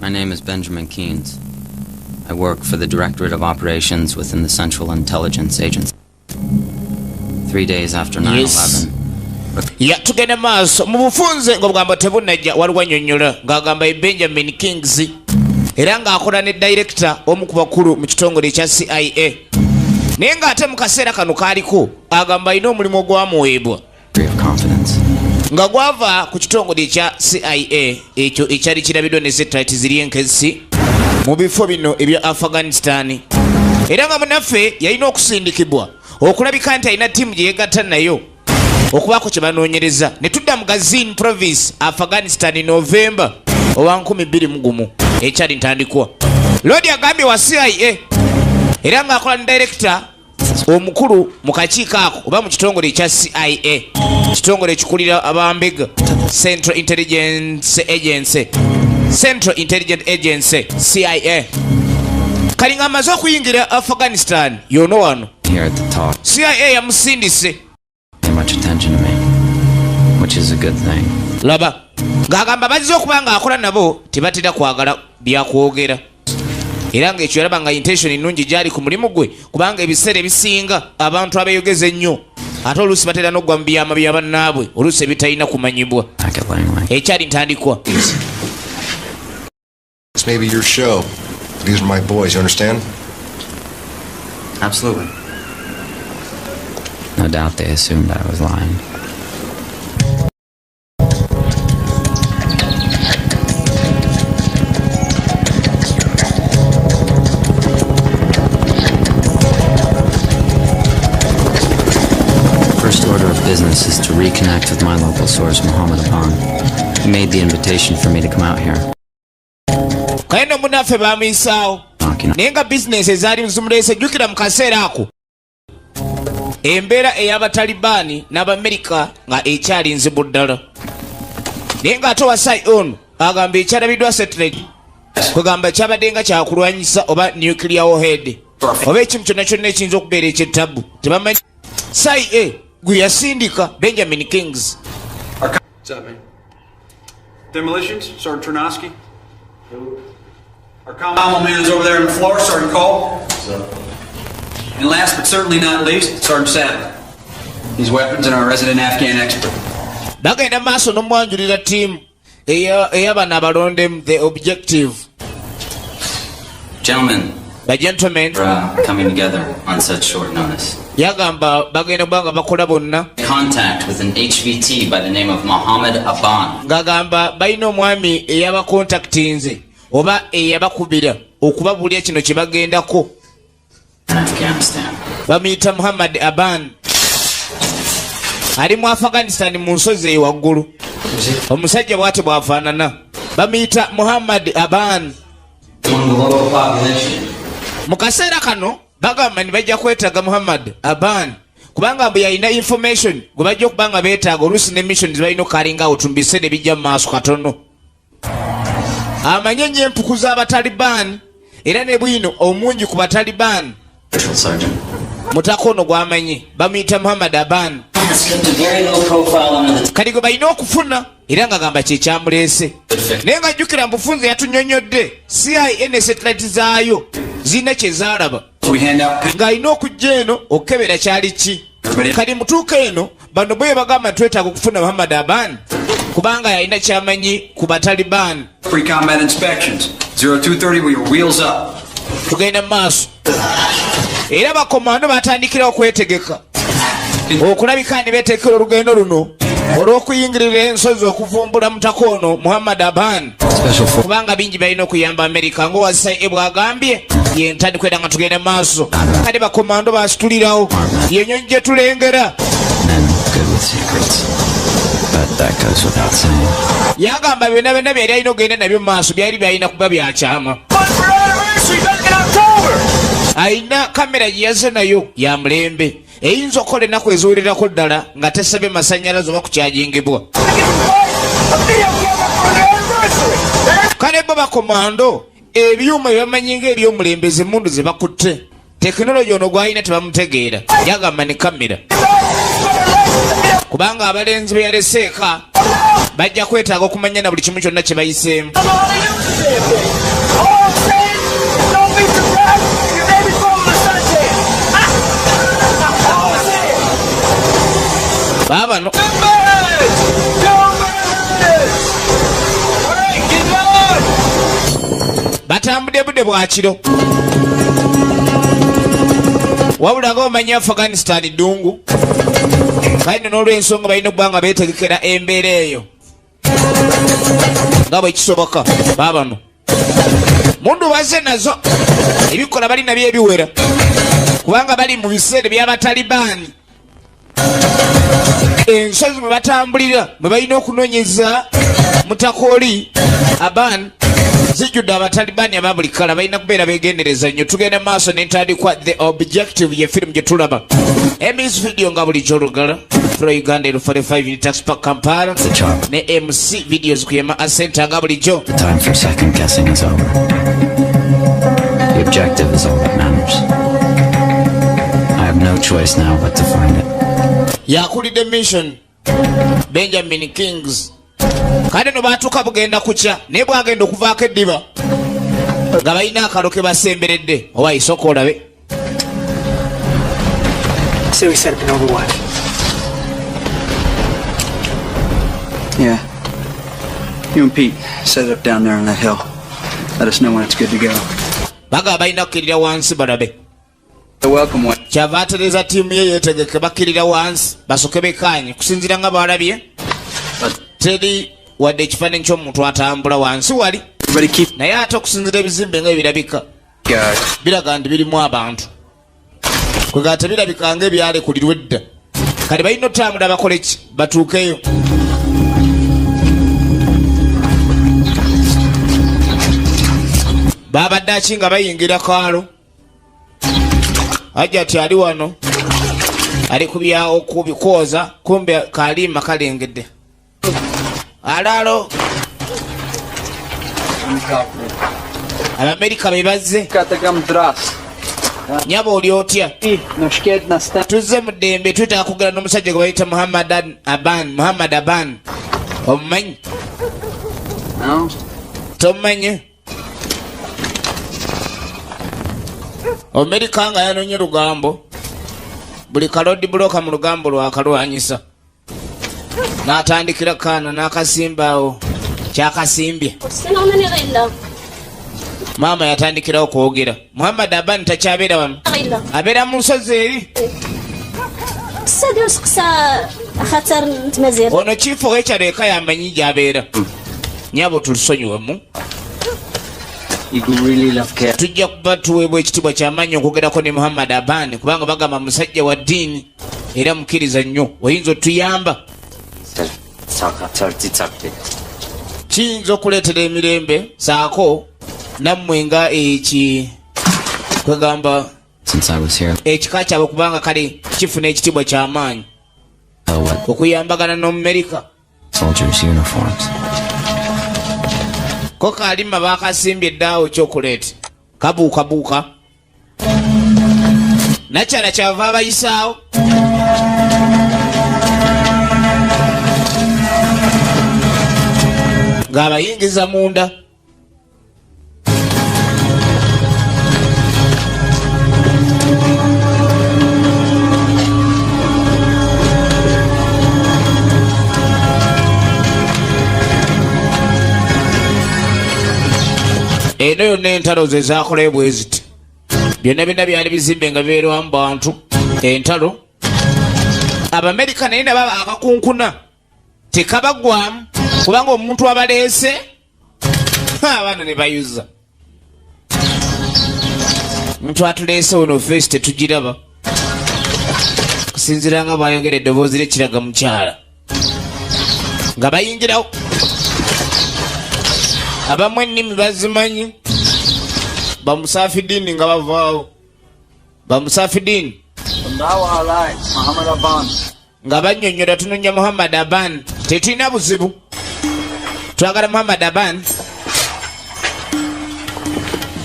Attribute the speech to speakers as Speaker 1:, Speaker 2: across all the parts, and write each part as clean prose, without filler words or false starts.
Speaker 1: My name is Benjamin Keynes. I work for the Directorate of Operations within the Central Intelligence Agency. 3 days after 9/11.
Speaker 2: Tugenda maaso mu bufunze ng'obugambo tebunajja waliwo annyonnyola ng'agamba Benjamin Keynes era ng'akola ne director omu ku bakulu mu kitongole ekya CIA. Naye ng'ate mu kaseera kano kaaliko agamba alina omulimu ogwamuweebwa nga gwava ku kitongole ekya CIA ekyo ekyali kirabiddwa ne satellite ziri enkesi mu bifo bino ebya Afghanistan. Era nga munaffe yalina okusindikibwa okulabika nti alina ttiimu gye yeegatta nayo okubaako kye banoonyereza. Ne tudda mu Gazin province Afghanistan November owa 2021 ekyali ntandikwa. Lodi agambye wa CIA era ng'akola ne director omukulu mu kakiiko ako oba mu kitongole ekya CIA, kitongole ekikulira abambega Central Intelligence Agency CIA. Kali ng'amaze okuyingira Afghanistan yono wano CIA yamusindise.
Speaker 1: Much attention to me, which is a good thing.
Speaker 2: Laba ng'agamba bazze okuba ng'akola nabo tebatera kwagala byakwogera. Era ng'ekyo yalaba nga intention ennungi gyali ku mulimu gwe kubanga ebiseera ebisinga abantu abeeyogeza ennyo ate oluusi batera n'oggwa mu byama bya bannaabwe oluusi ebitalina kumanyibwa. Ekyali ntandikwa.
Speaker 3: This may be your show. These are my boys, you understand?
Speaker 1: Absolutely. No doubt they assumed I was lying. First order of business is to reconnect with my local source, Muhammad Aban. He made the invitation for me to come out here.
Speaker 2: Kayino munaffe baamuyisaawo naye nga bizinesi ezaali zimulese jjukira mu kaseera ako embeera ey'Abatalibaani n'Abamerika nga ekyali nzibu ddala. Naye ng'ate Wasai ono agamba ekyalabiddwa satellite kwegamba kyabadde nga kyakulwanyisa oba nuclear warhead oba ekimu kyonna kyonna ekiyinza okubeera eky'ettabu tebamanyi. CIA gwe yasindika Benjamin Keynes.
Speaker 4: What's up, man? Demolitions, Sergeant Ternosky. Our combo man is over there on the floor, Sergeant Cole. And last but certainly not least, Sergeant Sadler. These weapons and our resident Afghan expert.
Speaker 2: Bagenda maaso n'omwanjulira ttiimu ey'abano abalonde the objective.
Speaker 1: Gentlemen, coming together on such short notice.
Speaker 2: Yagamba bagenda banga bakola bonna.
Speaker 1: Contact with an HVT by the name of Muhammad Aban.
Speaker 2: Ngagamba balina omwami eyabakontaktinze oba eyabakubira okubabulya kino kye bagendako.
Speaker 1: Afghanistan.
Speaker 2: Bamuyita Muhammad Aban. Ali mu Afghanistan mu nsozi eyo waggulu. Omusajja bw'ate bw'afaanana. Bamuyita Muhammad Aban. Mu kaseera kano bagamba ni bajja kwetaaga Muhammad Aban kubanga mbu yalina information gwe bajja okuba nga beetaaga oluusi ne mission zibalina okalinga awo tumbiseera ebijja mu maaso katono. Amanye nnyo empuku z'Abataliban era ne bwino omungi ku Bataliban mutakono gw'amanyi bamuyita Muhammad Aban. Kati gwe balina okufuna era nga gamba kye kyamuleese. Naye nga jjukira mbufunze yatunnyonnyodde CIA ne satellite zaayo zirina kye zaalaba ng'alina okujja eno okukebera kyali ki. Kati mutuuka eno bano bwe bagamba twetaaga okufuna Muhammad Aban kubanga yalina kyamanyi ku Bataliban.
Speaker 4: Pre-combat inspections. 0230 with your wheels up.
Speaker 2: Tugenda maaso. Era bakomando batandikira okwetegeka okulabika ne beetekera olugendo luno olw'okuyingirira ensozi okuvumbula mutakono Muhammad Aban kubanga bingi balina okuyamba Amerika ng'Owasai bw'agambye ye ntandikwa era nga tugenda maaso. Kale bakomando basitulirawo yenyonyi gye tulengera. Yagamba byonna byonna byali alina okugenda nabyo mu maaso byali byalina kuba byakyama. Alina kamera gye yazze nayo ya mulembe eyinza okukola ennaku eziwererako ddala nga tesabye masannyalaze oba kukyajingibwa. Kale bo bakomando ebyuma byebamanyi ng'eby'omulembeze emmundu ze bakutte tekinologi ono gw'alina tebamutegeera. Yagamba ne kamera kubanga abalenzi be yaleseeka bajja kwetaaga okumanya na buli kimu kyonna kye bayiseemu. baabano batambudde budde bwakiro wabula nga omanya Afghanistan ddungu kale n'olw'ensonga balina okuba nga beetegekera embeera eyo nga bwe kisoboka. baabano mundu baze nazo ebikola bali nabyo ebiwera kubanga bali mu biseera by'abatalibaani. ensozi mwe batambulira mwe balina okunoonyeza mutakoli aban zijjudde abatalibaani aba buli kala balina kubeera beegendereza nnyo. tugenda maaso n'entandikwa The Objective ye firimu gye tulaba emis video nga bulijjo olugala pro Uganda 45 tax park Kampala ne MC videos kuyema asenta nga bulijjo.
Speaker 1: The time for second guessing is over. The objective is all that matters. I have no choice now but to find it.
Speaker 2: yakulidde mission Benjamin Kings kale no baatuuka bugenda kukya naye bwagenda okuvaako eddiba nga balina akalo ke basemberedde oba isooka olabe.
Speaker 5: So we set up an overwatch. Yeah. You and Pete set it up down there on that hill. Let us know when it's good to go.
Speaker 2: bagaba balina kukkirira wansi balabe.
Speaker 5: The welcome one.
Speaker 2: kyava atereeza ttiimu ye yeetegeke bakkirira wansi basoke bekaanye kusinziira nga balabye teri wadde ekifaananyi ky'omuntu atambula wansi wali naye ate okusinziira ebizimbe nga ebirabika biraga nti birimu abantu kwega tebirabika nga ebyalekulirwa edda kale balina otambula bakole ki batuukeyo. babadde aki nga bayingira kaalo ajja ti ali wano ali kubyawo kubikwoza kumbe kalimba kalengedde alaalo Abamerika be bazze nyaba oli otya tuzze mu ddembe twetaaga kugala n'omusajja gwe bayita Muhammad Aban omumanyi tomumanyi Amerika nga yanonye lugambo buli kalodi buloka mu lugambo lwakalwanyisa n'atandikira kaana n'akasimbaawo kyakasimbye maama yatandikirawo kwogera. Muhammad Aban takyabeera wano abeera mu nsozi eri ono kiifo w'ekyalo eka yamanyi gy'abeera nyabo tulusonyiwemu tujja kuba tuweebwa ekitiibwa kyamaanyi okwogerako ne Muhammad Aban kubanga bagamba musajja wa ddiini era mukkiriza nnyo oyinza otuyamba kiyinza okuleetera emirembe saako nammwe nga kwegamba ekika kyabwe kubanga kale kifuna ekitiibwa kyamaanyi okuyambagana n'Omumerika. ko kalima bakasimbye eddaawo kyokuleeti kabuukabuuka nakyala kyava abayisaawo ng'abayingiza munda. eno yonna entalo ze zakola bwe ziti byonna byonna byali bizimbe nga bibeerwamu bantu entalo. Abamerika naye nabo akakunkuna tekabagwamu kubanga omuntu abaleese abaana ne bayuza omuntu atuleese ono feesi tetugiraba kusinziira nga bwayogera eddoboozi lyekiraga mukyala nga bayingirawo. Abamu ennimi bazimanyi bamusafidini nga bavaawo bamusafidini nga bannyonnyola tunoonya Muhammad Aban tetulina buzibu twagala Muhammad Aban.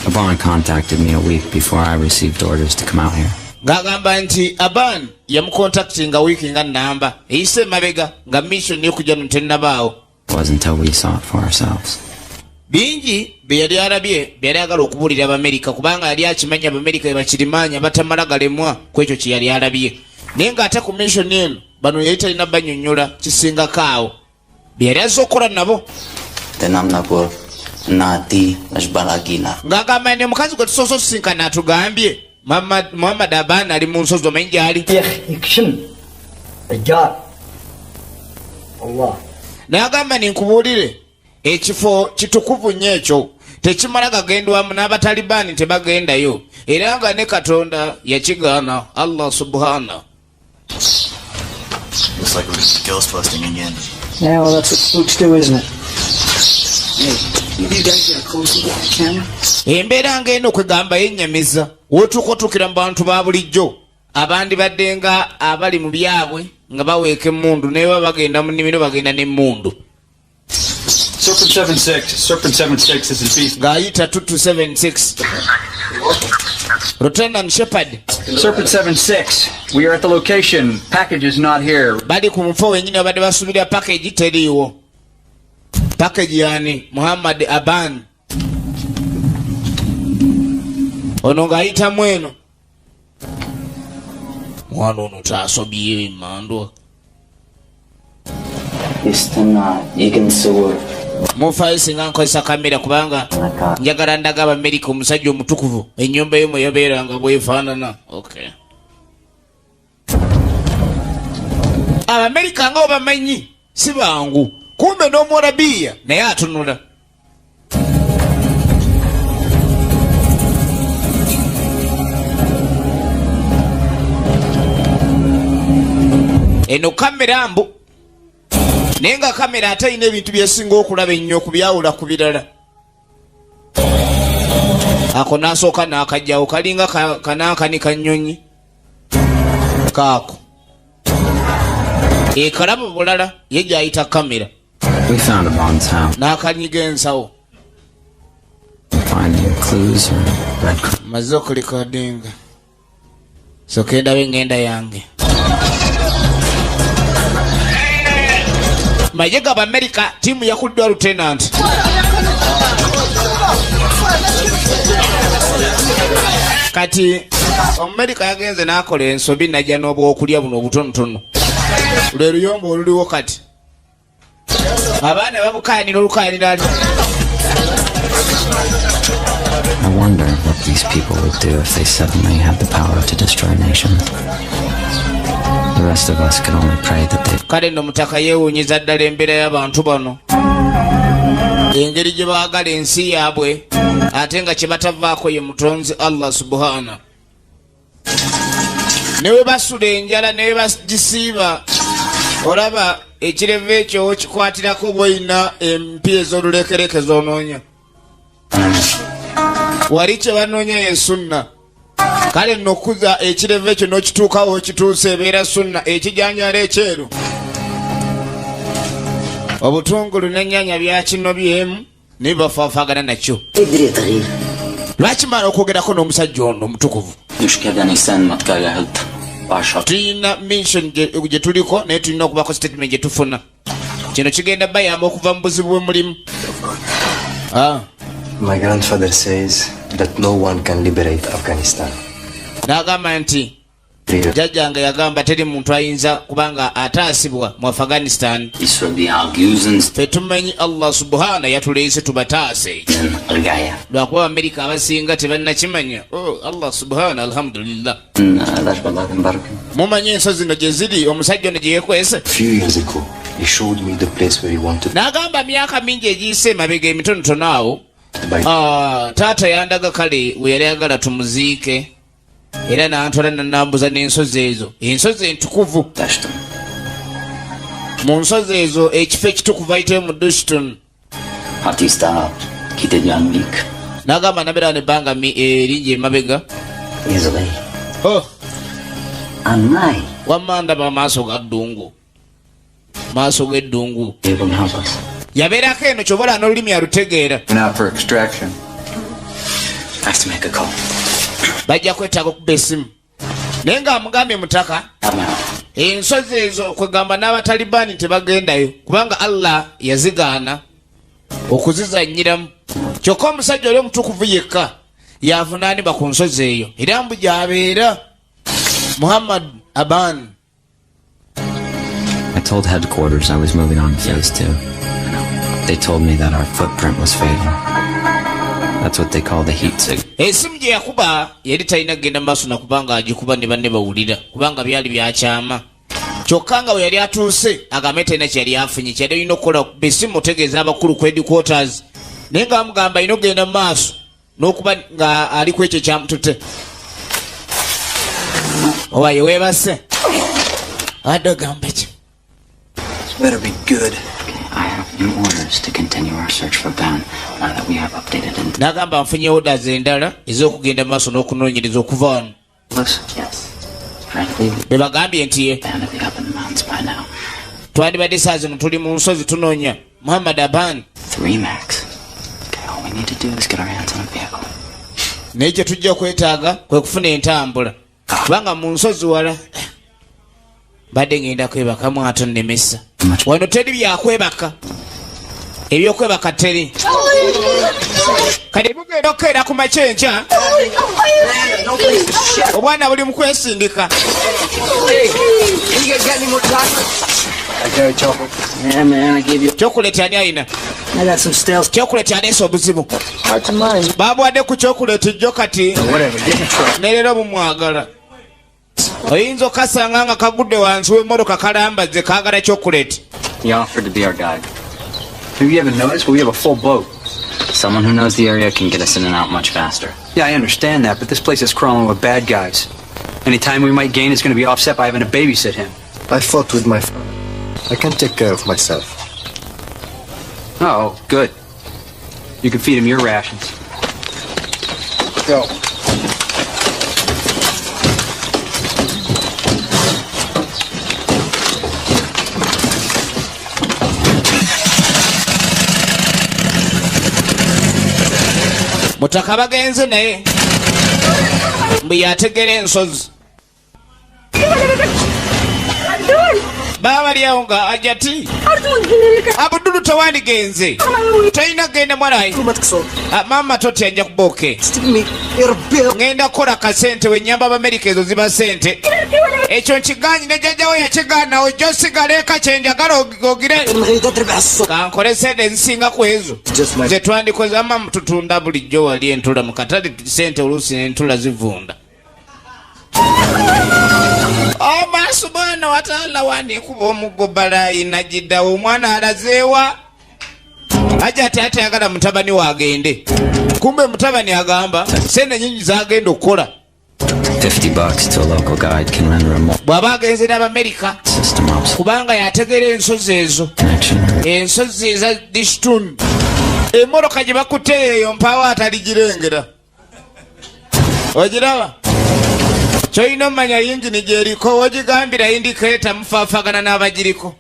Speaker 1: Aban contacted me a week before I received orders to come out here.
Speaker 2: Ngagamba nti Aban yamukontaktinga wiiki nga nnamba eyise emabega nga mission y'okujja no tennabaawo
Speaker 1: It wasn't until we saw it for ourselves.
Speaker 2: Bingi bye yali alabye bye yali agala okubuulira Abamerika kubanga yali akimanya Abamerika bakirimanya batamala galemwa ku ekyo kye yali alabye. Naye ng'ate ku mission eno bano yali talina banyonnyola kisingako awo bye yali azze okukola nabo.
Speaker 1: Tenamnapur Nati Ashbalagila.
Speaker 2: Ng'agamba ne mukazi gwe tusoose otusinkana atugambye Muhammad Aban ali mu nsozi omanyi gy'ali. N'agamba ninkubuulire ekifo kitukuvu nnyo ekyo tekimala gagendwamu n'Abatalibaani tebagendayo era nga ne Katonda yakigaana Allah subhana.
Speaker 6: Looks like we're just ghost busting again.
Speaker 5: Yeah, well, that's what spooks do, isn't it? Hey, you guys get close to the camera?
Speaker 2: Embeera ng'eno kwegamba yennyamiza wootuuka otuukira mu bantu ba bulijjo abandi badde nga abali mu byabwe nga baweeka emmundu naye baba bagenda mu nnimiro bagenda n'emmundu.
Speaker 4: Serpent 76, this is Beast.
Speaker 2: Ng'ayita 2276. Lieutenant Shepard.
Speaker 5: Serpent 76. We are at the location. Package is not here.
Speaker 2: Bali ku mufo wenyini abadde basubira package teriiwo. Package yani Muhammad Aban. Ono ng'ayitamu eno. Mwana ono taasobye mandwa.
Speaker 1: Istana Igensuur.
Speaker 2: Mufayo singa nkozesa kamera kubanga njagala ndaga Abamerika omusajja omutukuvu ennyumba y'omwe yabeeranga bwefaanana. Okay. Abamerika nga obamanyi si bangu kumbe n'Omwarabiya naye atunula. Eno kamera mbu naye nga kamera ate alina ebintu byesinga okulaba ennyo kubyawula ku birala. Ako n'asooka n'akajjawo kalinga kanaakani kannyonyi kaako ekalaba bulala ye gy'ayita kamera.
Speaker 1: We found a Bond's house.
Speaker 2: N'akanyiga ensawo.
Speaker 1: Finding clues or breadcrumbs.
Speaker 2: Mazze okulikodinga soka endabe engenda yange. Majega Amerika timu yakuddwa Lieutenant. Kati Amerika yagenze n'akola ensobi najja n'obwokulya buno obutonotono. Lwe luyombo oluliwo kati. Abaana babukaanira olukaanira.
Speaker 1: I wonder what these people would do if they suddenly had the power to destroy nations. The rest of us could only pray that they...
Speaker 2: Kale no mutaka yeewuunyiza ddala embeera y'abantu bano. Engeri gye baagala ensi yaabwe ate nga kye batavaako ye mutonzi Allah subhana. Ne bwe basula enjala ne bwe bagisiiba olaba ekirevu ekyo kikwatirako bw'olina empya ez'olulekereke z'onoonya. Wali kye banoonya ye sunna. Kale n'okuza ekirevu ekyo n'okituukawo okituusa ebeera sunna ekijanjala ekyeru. Obutungulu n'ennyaanya bya kino byemu ne bafaafagana nakyo. Lwaki mala okwogerako n'omusajja ono omutukuvu? Tulina mission gye tuliko naye tulina okubako statement gye tufuna. Kino kigenda bayamba okuva mu buzibu bwe mulimu.
Speaker 3: My grandfather says that no one can liberate Afghanistan.
Speaker 2: N'agamba nti jjajjange yagamba teri muntu ayinza kubanga ataasibwa mu Afghanistan. Ffe tumanyi Allah subhana yatuleese tubataase. Lwakuba Amerika abasinga tebannakimanya. Allah subhana alhamdulillah. Mumanyi ensozi zino gye ziri omusajja ono gye yeekwese.
Speaker 3: Few years ago, he showed me the place where he wanted.
Speaker 2: N'agamba myaka mingi egiyise emabega emitonotono awo. Taata yandaga kale we yali ayagala tumuziike. Era n'antwala n'annambuza n'ensozi ezo. Ensozi entukuvu. Mu nsozi ezo ekifo ekitukuvu ayitibwa mu Dushton. N'agamba nabeera n'ebbanga eringi emabega. Wamma ndaba amaaso ga ddungu. Maaso g'eddungu. Yabeerako eno kyobola n'olulimi alutegeera. Bajja kwetaaga okuba essimu. Naye ng'amugambye mutaka ensozi ezo kwegamba n'abatalibani tebagendayo kubanga Allah yazigaana okuzizanyiramu. Kyokka omusajja oli omutukuvu yekka yavunaanibwa ku nsozi eyo era mbu gy'abeera. Muhammad Aban.
Speaker 1: I told headquarters I was moving on to phase 2. They told me that our footprint was fatal. That's what they call the heat signal.
Speaker 2: Esimu gye yakuba yali talina kugenda maaso nakubanga agikuba ne banne bawulira kubanga byali byakyama. Kyokka nga we yali atuuse agambe talina kyeyali afunye kyali alina okukola besimu otegeeza abakulu ku headquarters naye nga bamugamba alina okugenda mu maaso n'okuba nga ali ku ekyo kyamutute. Owaye weebase adde ogamba ki?
Speaker 5: Better be good.
Speaker 1: I have new orders to continue our search for Ben now that we have updated intel.
Speaker 2: N'agamba nfunye orders endala ez'okugenda mu maaso n'okunoonyereza okuva wano.
Speaker 1: Yes. Frankly,
Speaker 2: Be bagambye nti ye
Speaker 1: Ben will be up in the mountains by now.
Speaker 2: twandibadde saa zino tuli mu nsozi tunoonya Muhammad Aban.
Speaker 1: 3 max. Okay, all we need to do is get our hands on a vehicle.
Speaker 2: Naye kye tujja kwetaaga kwe kufuna entambula kubanga mu nsozi wala badde ngenda kwebakamu ate nnemesa. Wano teri byakwebaka, ebyokwebaka teri. Kati mugenda okukeera ku makyenkya obwana buli mu kwesindika.
Speaker 5: Yeah, man, I gave you.
Speaker 2: Chocolate ani alina?
Speaker 5: I got some stale.
Speaker 2: Chocolate aleese obuzibu.
Speaker 5: Hard to mind.
Speaker 2: Baabwadde ku chocolate jjo kati
Speaker 5: Whatever, get in the truck.
Speaker 2: ne leero bumwagala. Oyinza okasanga nga kagudde wansi w'emmotoka kalambaze kaagala chocolate.
Speaker 1: He offered to be our guide.
Speaker 5: Have you ever noticed? Well, we have a full boat.
Speaker 1: Someone who knows the area can get us in and out much faster.
Speaker 5: Yeah, I understand that, but this place is crawling with bad guys. Any time we might gain is going to be offset by having to babysit him.
Speaker 3: I fought with my father. I can take care of myself.
Speaker 5: Oh, good. You can feed him your rations. Go.
Speaker 2: Mutaka bagenze naye mbu yategera ensozi. Baba lyawo nga ajati Abdulu tewandigenze tolina genda mwalayi. Mama totya nja kuboke ngenda kukola kasente wenyamba Abamerika ezo ziba sente. Ekyo nkiganyi ne jjajjawo yakigaana ojja osigala eka kyenjagala ogire kankole sente ezisinga ku ezo ze twandikoze. Mama tutunda bulijjo wali entula mu katale sente oluusi entula zivunda. Maaso bwana wataala wandikuba omuggo balayi najiddawo omwana alazeewa ajja ate atayagala mutabani wagende. Kumbe mutabani agamba sente nyingi zagenda okukola.
Speaker 1: $50 to a local guide can render a more
Speaker 2: Bw'aba agenze n'Abamerika
Speaker 1: system ops
Speaker 2: kubanga yategeera ensozi ezo,
Speaker 1: connection.
Speaker 2: ensozi eza Dishtun. Emmoloka gye bakutte eyo mpaawo ataligirengera. Ogiraba? Kyolina omanya yingini gy'eriko wogigambira indikeeta mufaafagana n'abagiriko.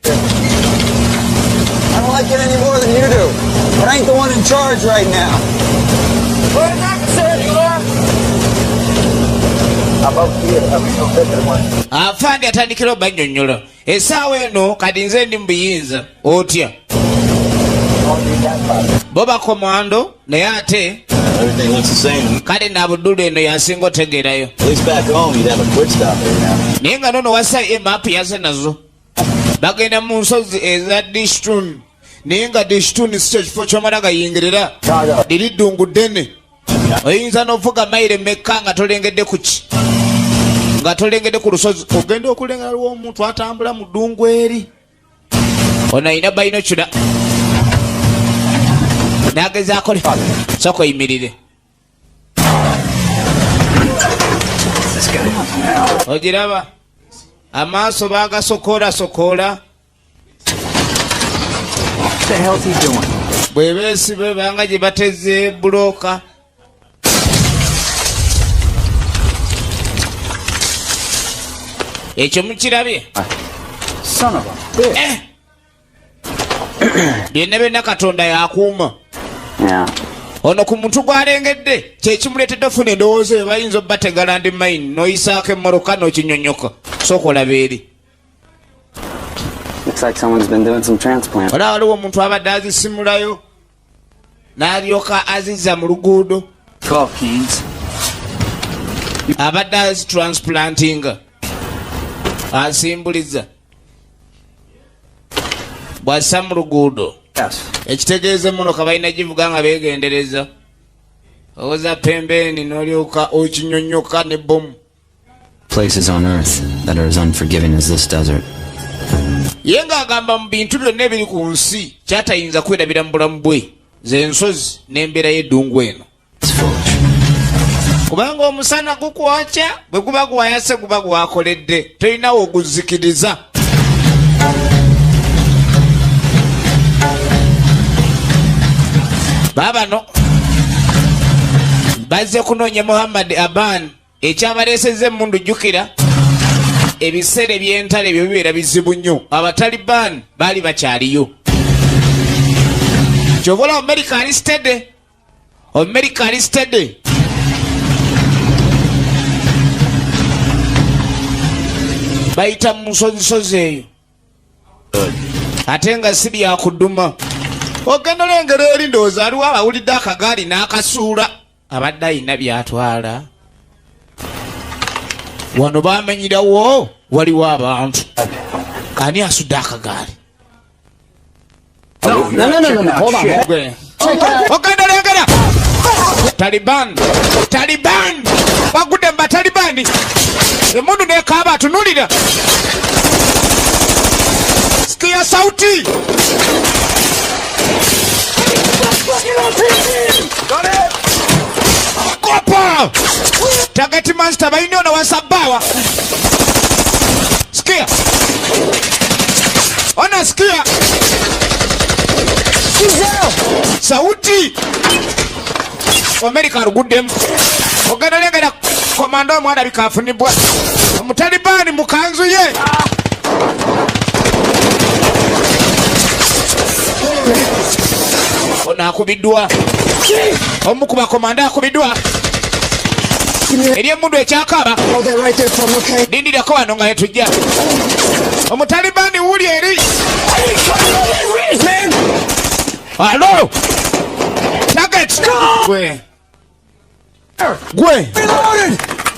Speaker 7: I don't like it any more than you do. But I ain't the one in charge right now. What an officer you are! How about you?
Speaker 2: Afande atandikira obannyonnyola. Essaawa eno kati nze ndi mu buyinza otya. Bo bakomando naye ate
Speaker 6: Everything looks the same.
Speaker 2: kale Abdulu eno yasinga otegeerayo.
Speaker 6: At least back home, you'd have a quick stop every now and then.
Speaker 2: Naye nga nono wasa emaapu yaze nazo bagenda mu nsozi eza Dishtun. Naye nga Dishtun si kyo kifo ky'omala gayingirira liri ddungu ddene. Oyinza n'ovuga mayiro mekka nga tolengedde ku ki nga tolengedde ku lusozi ogenda okulengera lwa omuntu atambula mu ddungu eri. Ono ayina bayinokula n'agezaako sooka oyimirire. Ogiraba amaaso bagasokoolasokola.
Speaker 5: What the hell's he doing?
Speaker 2: Bwe beesibe banga gye bateze bulooka. Ekyo mukirabye?
Speaker 5: Son of a bitch.
Speaker 2: Byonna byonna Katonda yakuuma.
Speaker 1: Yeah.
Speaker 2: ono ku muntu gwalengedde kyekimuleetedde ofuna endowooza eyo bayinza obbategala ndi maini n'oyisaako emmoroka n'okinyonyoka sooka olaba eri.
Speaker 8: Looks like someone's been doing some transplant.
Speaker 2: Olaba waliwo omuntu abadde azisimulayo n'alyoka azizza mu luguudo.
Speaker 5: Call, Keynes.
Speaker 2: Abadde azitransplantinga asimbuliza bw'assa mu luguudo.
Speaker 5: Yes.
Speaker 2: Ekitegeeza emmotoka balina givuga nga beegendereza owoza pembeeni n'olyoka okinyonyoka ne bomu.
Speaker 1: Places on Earth that are as unforgiving as this desert.
Speaker 2: Ye ng'agamba mu bintu byonna ebiri ku nsi kyatayinza kwerabira mu bulamu bwe ze nsozi n'embeera y'eddungu eno. Kubanga omusana gukwokya bwe guba gwayase guba gwakoledde tolinawo oguzikiriza. Baabano bazze kunoonya Muhammad Aban ekyabaleesezza emmundu jjukira ebiseera eby'entalo ebyo bibeera bizibu nnyo. Abataliban baali bakyaliyo. Kyova olaba America alisitedde. Bayita mu nsozisozi eyo ate nga si byakuduma. Ogenda olengera eri ndowooza aliwo abawulidde akagaali n'akasuula abadde ayina byatwala. Wano bamenyirawo waliwo abantu. Ani asudde akagaali?
Speaker 7: No. Hold on.
Speaker 2: Ogenda olengera Taliban bagudde mu Batalibani. Emundu nekaaba atunulira. Sikia sauti. Kopa! Target master baino na wasabawa. Sikia. Ona sikia. Sauti. America rugudem. Ogana legera komando mwana bikafunibwa. Mutalibani mukanzu ye. Ona akubiddwa. Omukuba komanda akubiddwa. Eri emundu ekyakaba. Dindirako wano nga yetujja. Omutalibani wuli eri. Alo! Target! Gwe!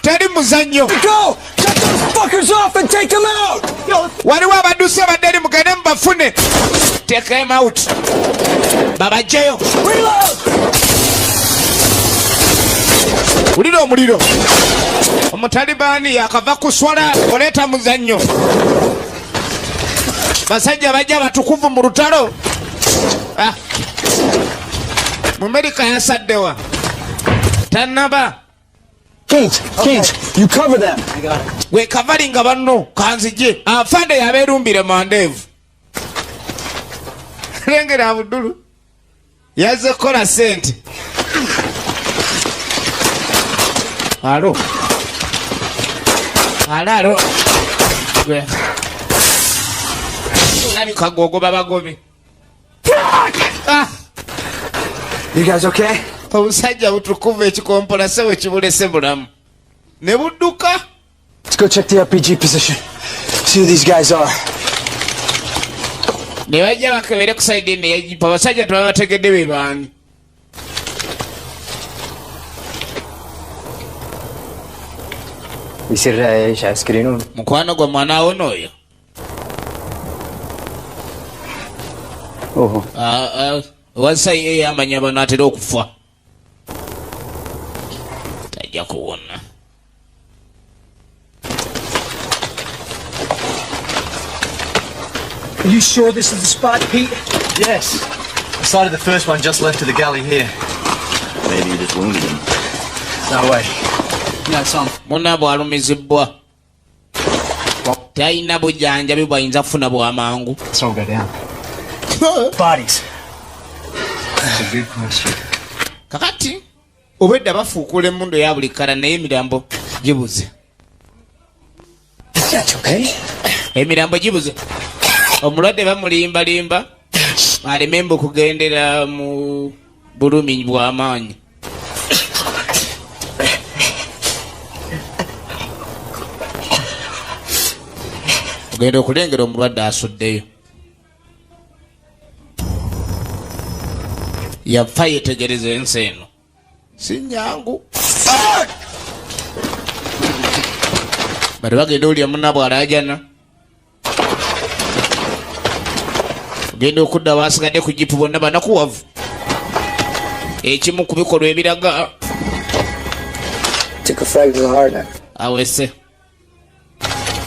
Speaker 2: Teri muzannyo.
Speaker 7: Go! Cut those fuckers off and take them out!
Speaker 2: Waliwo abadduse abadde eri mugende mubafune. Take him out. Babajjayo. Ulira omuliro. Omutalibani yakava kuswala oleeta muzannyo. Basajja bajja batukuvu mu lutalo. Mu America yasaddewa. Tannaba.
Speaker 7: Keynes, you cover them.
Speaker 2: We covering banno kanzije. Afande yaberumbire mandevu. Lengera Abdulu. Yaze kola sente. Alo. Gwe. Nani kagogo babagobe.
Speaker 7: You guys okay?
Speaker 2: Omusajja butukuvu ekikompola sewe kibulese bulamu. Ne budduka.
Speaker 7: Let's go check the RPG position. See who these guys are.
Speaker 2: Ne bajja bakebere ku side ene yajipa basajja tubabategedde be baani.
Speaker 8: يصير يسكرينون.
Speaker 2: Mukwano gwa mwana wo n'oyo. Wasa ye amanya bano atera okufa. Tajja kuwona.
Speaker 5: Are you sure this is the spot, Pete?
Speaker 6: Yes. The side of the first one just left of the galley here. Maybe you just wounded him.
Speaker 5: No way. No, it's on.
Speaker 2: Muna bwalumizibwa. Talina bujjanjabi bwayinza kufuna bw'amangu.
Speaker 6: Let's all go down.
Speaker 5: Bodies.
Speaker 6: That's a good question.
Speaker 2: Kakati obedda bafuukula emmundu eya buli kkala naye emirambo gibuze.
Speaker 7: That's okay.
Speaker 2: Emirambo gibuze. Omulwadde bamulimbalimba aleme mbu kugendera mu bulumi bw'amaanyi. Ogenda okulengera omulwadde asuddeyo. Yafa yetegereza ensi eno. Si nyangu. Bari bagenda olya munabwe alaajana. Ogenda okudda basigadde ku jipu bonna banakuwavu. Ekimu ku bikolwa ebiraga.
Speaker 8: Took a frag of the heart out.
Speaker 2: Awese.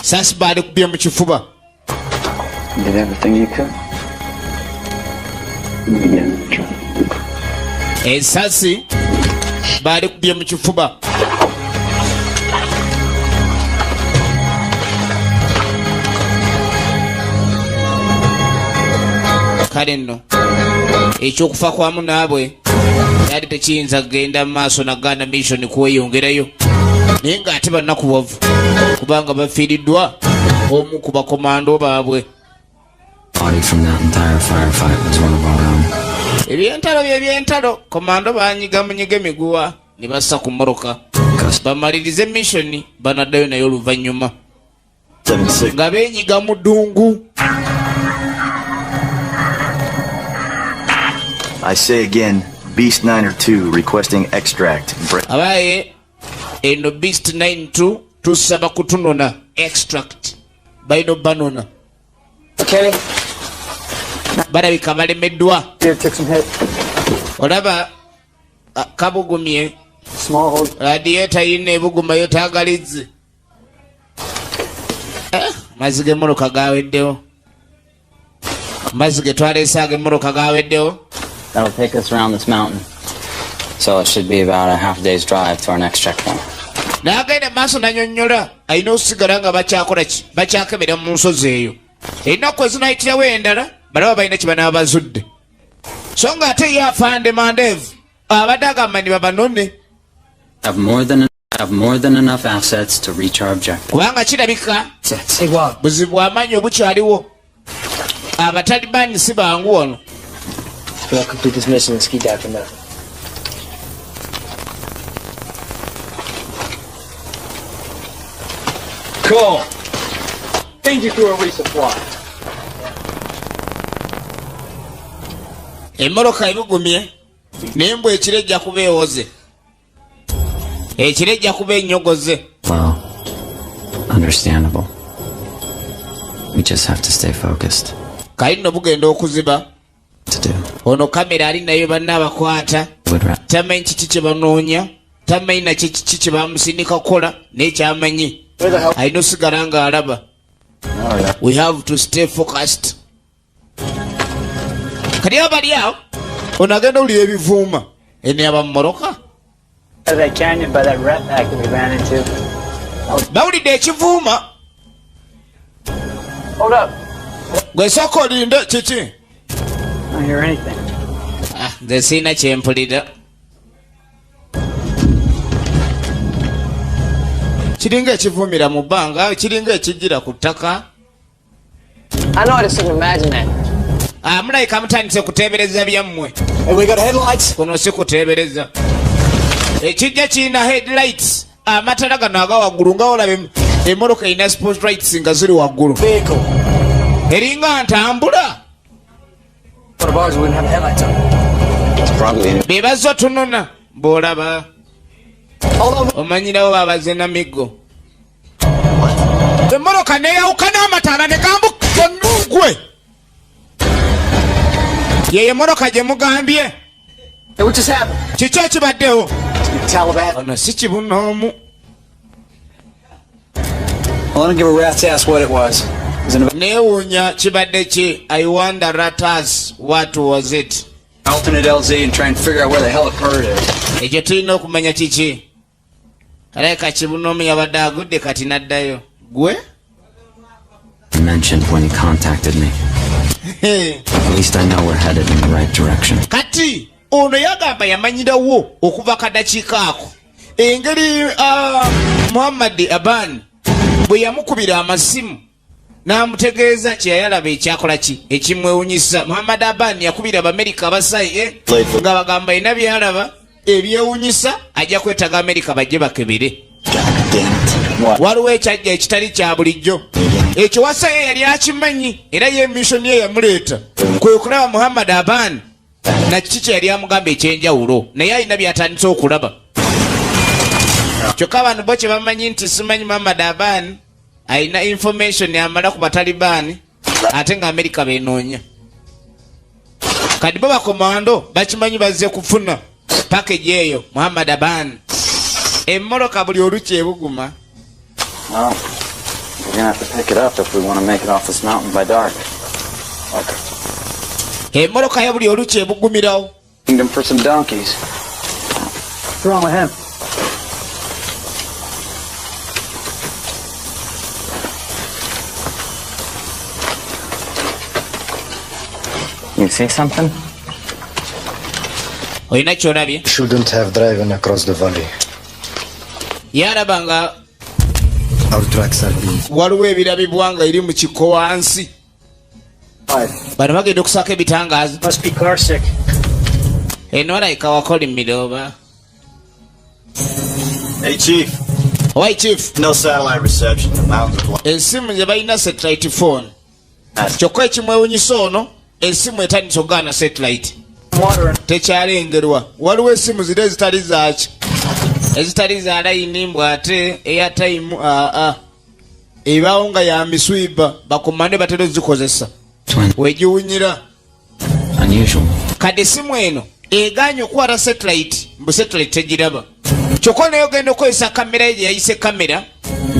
Speaker 2: Sasi baali kubye mu kifuba.
Speaker 8: You did everything you could. Again, try.
Speaker 2: Esasi baali kubye mu kifuba. Kale nno ekyokufa kwa munaabwe yali tekiyinza kugenda mu maaso naganda mission kweyongerayo naye ng'ate bannakuwavu kubanga bafiiriddwa omu ku bakomando baabwe.
Speaker 1: Body from that entire firefight was one of our own.
Speaker 2: Ebyentalo by'ebyentalo komando banyigamunyiga emiguwa ne bassa ku mmoroka bamalirize mission banaddayo naye oluvannyuma nga beenyiga mu ddungu.
Speaker 6: I say again, Beast 902 requesting extract.
Speaker 2: Abaye eno Beast 92 tusaba kutunona extract baino banona.
Speaker 8: Okay.
Speaker 2: Barabika balemeddwa.
Speaker 8: Here, took some hit.
Speaker 2: Olaba kabugumye.
Speaker 8: Small hold.
Speaker 2: Radiator yine ebuguma yotaagalizze. Mazzi g'emmoloka gaaweddewo. Mazzi ge twaleese ag'emmoloka gaaweddewo.
Speaker 8: That'll take us around this mountain. So it should be about a half day's drive to our next checkpoint.
Speaker 2: N'agenda maaso nanyonnyola alina okusigala nga bakyakola ki bakyakebera mu nsozi eyo. Ennaku ezinayitirawo endala balaba balina kye banaabazudde. So ng'ate ye afande Mandevu abadde agamba ni babanone.
Speaker 1: Have more than enough assets to reach our objective.
Speaker 2: Kubanga kirabika buzibu bw'amaanyi obukyaliwo. Abatalibaani si bangu wano.
Speaker 8: We'll complete this mission and ski dive from there.
Speaker 7: Cool. Change you through a resupply.
Speaker 2: Emmoloka ebugumye n'embwa ekiro ejja kuba ewoze. Ekiro ejja kuba ennyogoze.
Speaker 1: Well, understandable. We just have to stay focused.
Speaker 2: Kali nno bugenda okuziba.
Speaker 1: To do.
Speaker 2: Ono kamera ali nayo banna abakwata. Tamanyi kiki kye banoonya. Tamanyi na kiki kye bamusindika kukola n'ekyamanyi. Alina osigala nga alaba. We have to stay focused. Kati abali awo ono agenda olira ebivuuma eno yaba mmoloka.
Speaker 8: That canyon by that rat pack that we ran into.
Speaker 2: Bawulidde ekivuuma.
Speaker 8: Hold up.
Speaker 2: Gwe sooka olinde kiki?
Speaker 8: I don't hear anything.
Speaker 2: Nze siina kyempulira. Kiringa ekivuumira mu bbanga, kiringa ekijjira ku ttaka.
Speaker 8: I know I just didn't imagine that.
Speaker 2: Mulayika mutandise kuteebereza byammwe.
Speaker 7: Hey, we got headlights?
Speaker 2: Kuno si kuteebereza. Ekijja kirina headlights. Amatala gano aga waggulu nga olaba emmoloka erina spotlights nga ziri waggulu.
Speaker 7: Vehicle.
Speaker 2: Eringa ntambula.
Speaker 7: One of ours wouldn't have headlights on.
Speaker 6: It's probably
Speaker 2: Be bazza tunona bw'olaba. Omanyirawo babaze na miggo. Emmoloka neeyawuka n'amataala ne gambuka nnugwe. Yeye emmoloka gye mugambye.
Speaker 7: Hey, what just happened?
Speaker 2: Kiki ekibaddewo?
Speaker 7: Taliban.
Speaker 2: Ono si kibunoomu.
Speaker 5: Well, I don't give a rat's ass what it was.
Speaker 2: Neewuunya kibadde ki? I wonder ratas what was it?
Speaker 5: Alternate LZ and try and figure out where the hell it bird is.
Speaker 2: Ekyo tulina okumanya kiki? Aleka kibunoomu yabadde agudde kati n'addayo. Gwe?
Speaker 1: He mentioned when he contacted me. At least I know we're headed in the right direction.
Speaker 2: Kati ono yagamba yamanyirawo okuva kadakiika ako engeri Muhammad Aban bwe yamukubira amasimu n'amutegeeza kyeyalaba ekyakola ki ekimwewunyisa. Muhammad Aban yakubira Abamerika abasayi nga bagamba ina byalaba ebyewunyisa ajja kwetaga Amerika bajje bakebere. Waliwo ekyajja ekitali kya bulijjo ekyo Wasaye yali akimanyi era ye missoni ye yamuleeta kwe kulaba Muhammad Aban na kiki kye yali amugamba ekyenjawulo naye alina byatandise okulaba. Kyokka abantu bo kye bamanyi nti simanyi Muhammad Aban alina information amala ku Bataliban ate nga Amerika benoonya. Kati bo bakomando bakimanyi bazze kufuna package eyo Muhammad Aban. Emmoloka buli olukya ebuguma.
Speaker 8: Well, we're gonna have to pick it up if we want to make it off this mountain by dark.
Speaker 2: Emmoloka ya buli olukya ebugumirawo.
Speaker 8: Kingdom for some donkeys.
Speaker 5: What's wrong with him?
Speaker 8: You see something?
Speaker 2: Olina kyolabye?
Speaker 3: Shouldn't have driven across the valley.
Speaker 2: Yalaba nga
Speaker 3: Our tracks are being...
Speaker 2: waliwo ebirabibwa nga eri mu kiko wansi. Bano bagenda okusaka ebitangaazo.
Speaker 5: Must be car sick.
Speaker 2: Eno alayika wakolimire oba.
Speaker 6: Hey, Chief.
Speaker 2: Owai Chief.
Speaker 6: No satellite reception. The mountains are
Speaker 2: Ensimu ze balina satellite phone. Kyokka ekimwewunyisa ono ensimu etandise okugaana satellite. Tekyalengerwa. Waliwo essimu ziri ezitali zaaki. Ezitali za layini mbw ate airtime ebaawo nga ya miswiba bakomande batera ozikozesa. Wegiwunyira.
Speaker 1: Unusual.
Speaker 2: Kati essimu eno eganye okukwata satellite mbu satellite tegiraba. Kyokka naye ogenda okukozesa kamera ye yayise kamera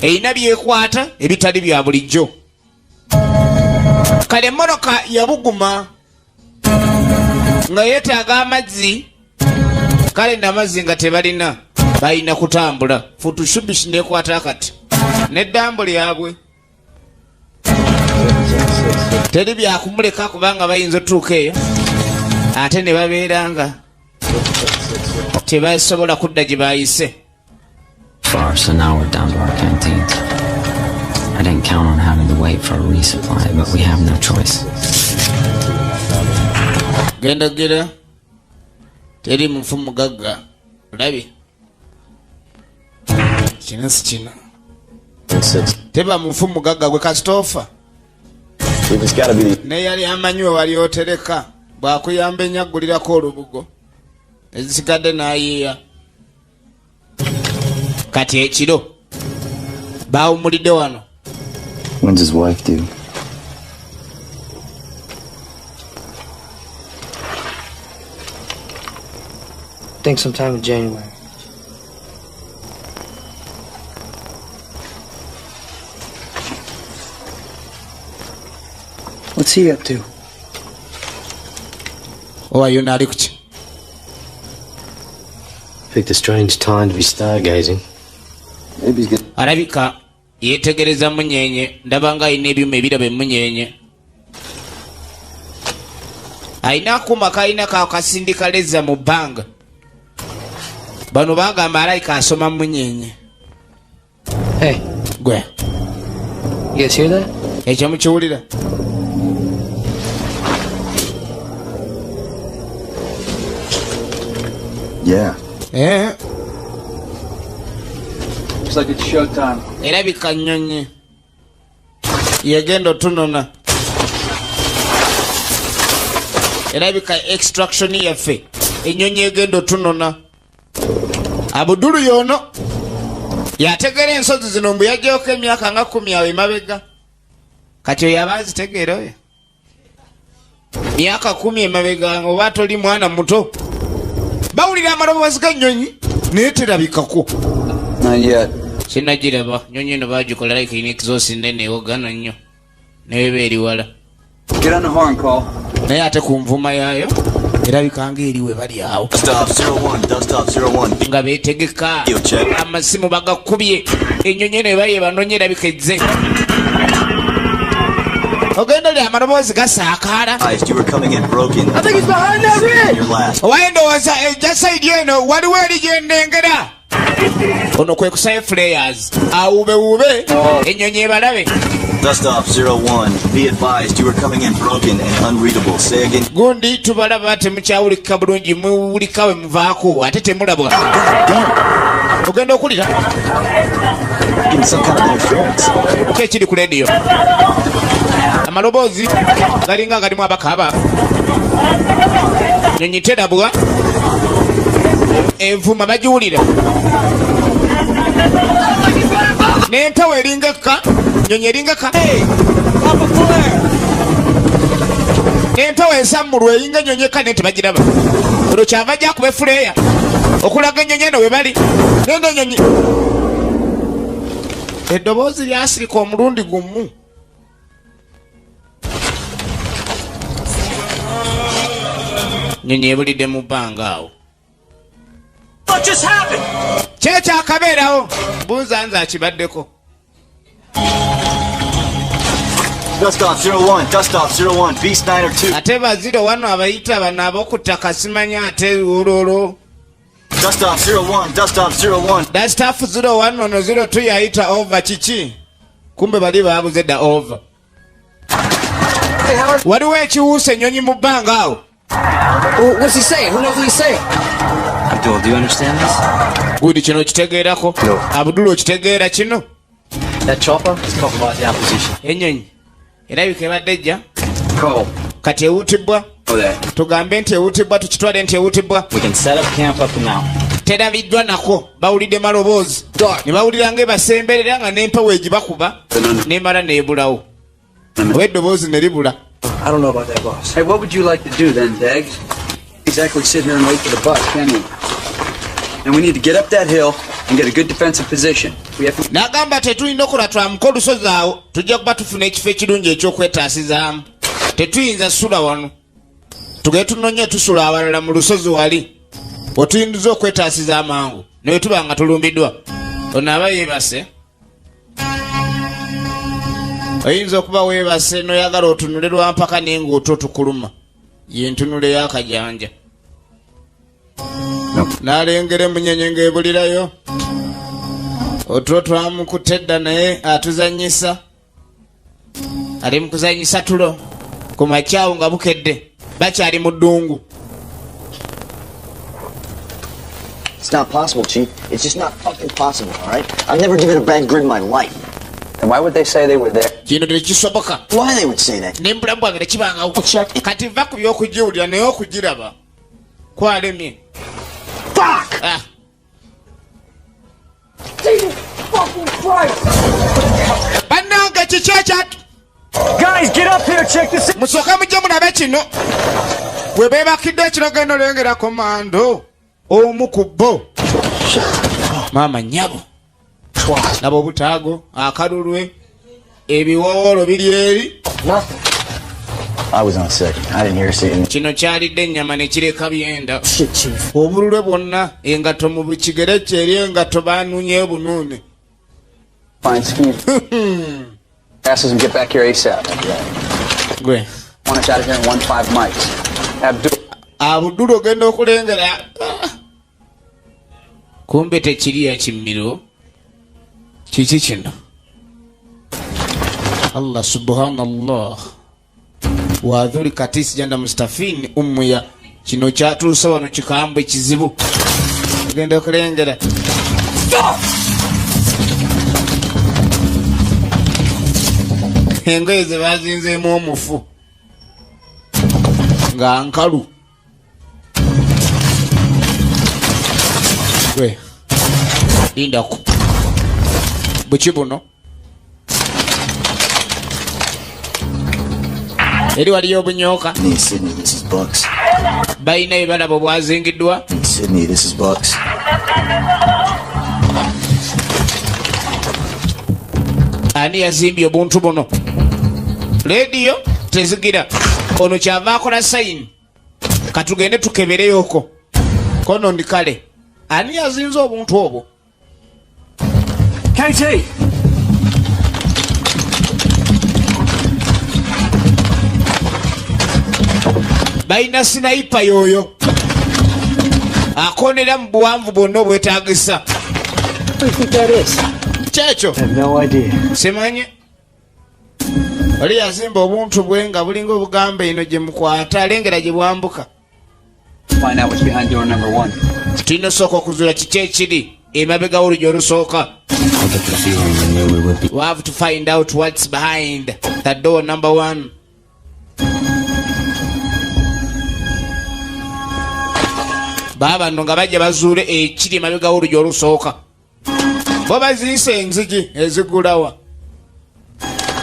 Speaker 2: erina byekwata ebitali bya bulijjo. Kale emmoloka yabuguma nga yeetaaga amazzi kale n'amazzi nga tebalina balina kutambula futushubishi nekwata kati neddambo lyabwe teri byakumuleka kubanga bayinza otuuka eyo ate ne babeeranga tebasobola kudda gye bayise.
Speaker 1: Far, so now we're down to our canteens. I didn't count on having to wait for a resupply, but we have no choice.
Speaker 2: Genda gira teri mufu mugagga olabye kino si kino teba mufu mugagga gwe kasitofa naye yali amanyi we wali otereka bwakuyamba enyaggulirako olubugo ezisigadde n'ayiiya. Kati ekiro baawumulidde wano.
Speaker 6: When's his wife due?
Speaker 9: I think sometime in January.
Speaker 5: What's he up to?
Speaker 2: Owayo naali kuki?
Speaker 10: Picked a strange time to be stargazing.
Speaker 6: Maybe he's getting...
Speaker 2: Alabika yeetegereza munyenye ndaba nga alina ebyuma ebiraba emunyenye. Alina akuuma kalina kasindikaleza mu bbanga. Bano bagamba alayika asoma munyenye.
Speaker 9: Hey.
Speaker 2: Gwe.
Speaker 9: You guys hear that?
Speaker 2: Ekyo mukiwulira?
Speaker 6: Yeah.
Speaker 5: Looks like it's showtime.
Speaker 2: Erabika nnyonyi yegenda otunona. Erabika extraction yaffe ennyonyi egenda otunona. Abudulu yono yategera ensozi zino mbu yajjako emyaka nga 10 awo emabega. Kati oyo aba azitegeera oyo myaka 10 emabega oba toli mwana muto. Bawulira amaloboozi g'ennyonyi naye terabikako.
Speaker 5: Not yet.
Speaker 2: Sinagiraba nnyonyi eno baagikola like erina exhaust nnene ewogana nnyo naye eba eri wala.
Speaker 5: Get on the horn call.
Speaker 2: Naye ate ku nvuma yaayo erabika nga eri we bali awo.
Speaker 6: Stop 01, dust off 01.
Speaker 2: Nga beetegeka
Speaker 6: Yo, check.
Speaker 2: amasimu bagakubye ennyonyi eno eba yebanoonya erabika ezze. Ogenda oli amaloboozi gasaakaala.
Speaker 6: You were coming in broken.
Speaker 5: I think he's behind that ridge.
Speaker 6: Your last.
Speaker 2: Owaye ndowooza ejja sayidi eno waliwo eri gye nnengera. Ono kwe kusayo flares awuubewuube ennyonyi ebalabe.
Speaker 6: Dust off 01. Be advised, you are coming in broken and unreadable. Say again.
Speaker 2: Gundi tubalaba temukyawulika bulungi muwulika we muvaako ate temulabwa. Ogenda okulira? Kyekiri ku lediyo. Amaloboozi galinga galimu abakaaba. Nyonyi terabwa. Envuma bagiwulira. N'empewo eringa ka. Nyonyi eringa ka. N'empewo esammulwa eringa nyonyi eka ne tebagiraba. Olwo kyava ajja kuba efuleeya okulaga ennyonyi eno we bali. Nendo ennyonyi eddoboozi lyasirika omulundi gumu. Nyonyi ebulidde mu bbanga awo. Kyekyakabeerawo buuza nze akibaddeko.
Speaker 6: Dust off 01. Dust off 01. Beast 9 or 2.
Speaker 2: Ate ba 01 abayita bano ab'okuttaka simanya ate ololo.
Speaker 6: Dust off 01. Dust off 01.
Speaker 2: Dust off 01 ono 02 yayita over kiki. Kumbe bali baabuze dda over. Waliwo ekiwuusa ennyonyi mu bbanga awo.
Speaker 9: What's he saying? Who knows what he's saying?
Speaker 5: Abdul, do you understand this?
Speaker 2: Gudi kino okitegeerako?
Speaker 5: No.
Speaker 2: Abdul okitegeera kino?
Speaker 5: That chopper is talking about the opposition.
Speaker 2: Ennyonyi erabika ebadde ejja
Speaker 5: Cole.
Speaker 2: kati ewuutibbwa. Tugambe nti ewuutibbwa tukitwale nti ewuutibbwa.
Speaker 8: We can set up camp up the mountain.
Speaker 2: Terabiddwa nako bawulidde maloboozi ne bawulira ng'ebasemberera nga n'empewo egibakuba n'emala n'ebulawo. Oba eddoboozi ne libula.
Speaker 5: I don't know about that, boss. Hey, what would you like to do then, Dags? Exactly sit here and wait for the bus, can you? And we need to get up that hill and get a good defensive position. We have to...
Speaker 2: N'agamba tetulina okola twamuka olusozi awo tujja kuba tufuna ekifo ekirungi eky'okwetaasizaamu. Tetuyinza ssula wano. Tugende tunonye tusula awalala mu lusozi wali. Otuyinza okwetaasiza amangu ne bwe tuba nga tulumbiddwa. Ono aba yeebase. Oyinza okuba weebase n'oyagala otunule lwampaka naye ng'otwo tukuluma. Ye ntunule y'akajanja. N'alengera emunyenye ng'ebulirayo. Otwo twamukutte edda naye atuzannyisa. Ali mu kuzannyisa tulo. Ku makyawo nga bukedde. Bakyali mu ddungu.
Speaker 11: It's not possible, Chief. It's just not fucking possible, all right? I've never given a bad grid in my life.
Speaker 5: And why would they say they were there?
Speaker 2: Kino tekisoboka.
Speaker 11: Why they would say that?
Speaker 2: N'embulamu bwange tekibangawo. Kati va ku by'okugiwulira naye okugiraba kwalemye.
Speaker 11: Fuck!
Speaker 2: Ah.
Speaker 11: Jesus fucking Christ!
Speaker 2: Bannange kiki ekyatu?
Speaker 11: Guys, get up here, check this out!
Speaker 2: Musooke mujje mulabe kino. Bwe beebakidde ekiro genda olengera komando. Omu ku bo. Maama nnyabo. Laba obutaago, akalulwe, ebiwoowolo biri eri.
Speaker 6: I was on second. I didn't hear saying.
Speaker 2: Kino kyalidde ennyama ne kireka byenda. Obululwe bwonna engato mu kigere kye eri engato baanunye bunuune.
Speaker 5: Fine, scheme. Asses and get back here ASAP.
Speaker 2: Gwe.
Speaker 5: Want us out of here in 1-5 mics. Abdul.
Speaker 2: Abudul ogenda okulengera. Kumbe tekiri ya kimmiro. Kiki kino? Allah subhanallah. Wadhuri katisi janda mustafini umuya. Kino kyatuusa wano kikambwe kizibu. Ogenda okulengera. Engoye ze bazinzeemu omufu. Nga nkalu. Gwe. Lindako. Buki buno. Eri waliyo obunyooka.
Speaker 6: In Sydney, this is Bucks.
Speaker 2: Balina ebalaba obwazingiddwa.
Speaker 6: In Sydney, this is Bucks.
Speaker 2: Ani yazimbye obuntu buno? Lediyo tezigira. Ono kyava akola sayini. Katugende tukebereyoko. Kono ndi kale. Ani yazinze obuntu obwo?
Speaker 5: KT!
Speaker 2: Balina sniper yoyo. Akonera mu buwanvu bwonna obwetaagisa.
Speaker 5: What do you think that is?
Speaker 2: Kyekyo.
Speaker 5: I have no idea.
Speaker 2: Simanye. oli yazimba obuntu bwe nga bulinga obugamba eno gye mukwata alengera gye bwambuka.
Speaker 5: Find out what's behind door number 1.
Speaker 2: Tulina osooka okuzuula kiki ekiri emabega w'oluggi olusooka. We have to find out what's behind that door number 1. Baabano nga bajja bazuule ekiri emabega w'oluggi olusooka. Bo baziise enzigi ezigulawa.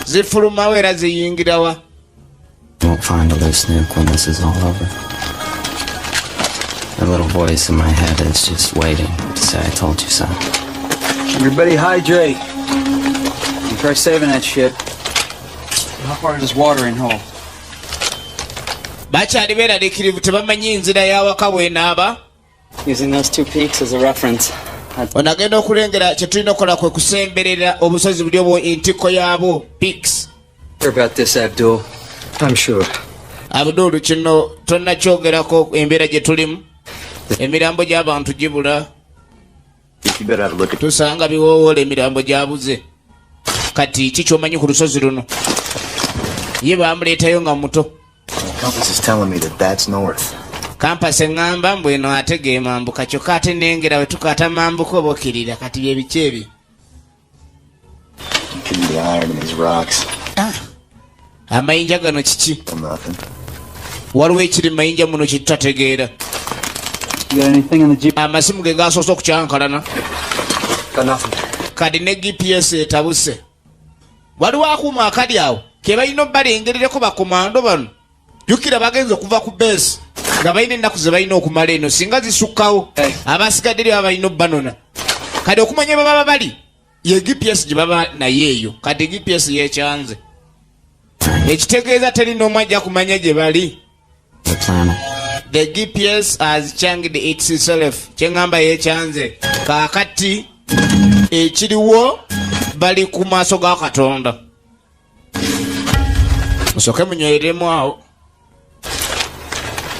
Speaker 2: Zifulumawo era ziyingirawa.
Speaker 1: Won't find a loose nuke when this is all over. The little voice in my head is just waiting to say I told you so.
Speaker 5: Everybody hydrate. And try saving that shit. How far is this watering hole?
Speaker 2: Bakyali beeraliikirivu tebamanyi enzira y'awaka bw'enaaba.
Speaker 8: Using those 2 peaks as a reference.
Speaker 2: Ono agenda okulengera kye tulina okukola kwe kusemberera obusozi buli obwo entikko yaabwo peaks.
Speaker 5: Hear about this, Abdul?
Speaker 10: I'm sure.
Speaker 2: Abdul, kino tonnakyogerako embeera gye tulimu. Emirambo gy'abantu gibula. Tusanga biwoowoola emirambo gyabuze. Kati ki ky'omanyi ku lusozi luno? Ye bamuleetayo nga muto.
Speaker 3: Compass is telling me that that's north.
Speaker 2: Kampasi eŋŋamba mbu eno ate ge mambuka kyokka ate nengera we tukwata mambuka oba okkirira kati bye biki ebyo?
Speaker 3: The iron in these rocks.
Speaker 2: Amayinja gano kiki?
Speaker 3: Nothing.
Speaker 2: Waliwo ekiri mu mayinja muno kye tutategeera.
Speaker 5: You got anything on the Jeep?
Speaker 2: Amasimu ge gasoose okukyankalana.
Speaker 5: Got nothing.
Speaker 2: Kadi ne GPS etabuse. Waliwo akuuma akali awo ke balina obbalengerereko bakomando bano. Jjukira bagenze okuva ku base nga balina ennaku ze balina okumala eno singa zisukkawo abasigadde eri baba balina obbanona. Kadi okumanya baba bali ye GPS gye baba naye eyo kadi GPS yekyanze. Ekitegeeza teri n'omu ajja kumanya gye bali. The GPS has changed itself. Kyengamba yekyanze. Kaakati ekiriwo bali ku maaso ga Katonda. Musooke munyweremu awo.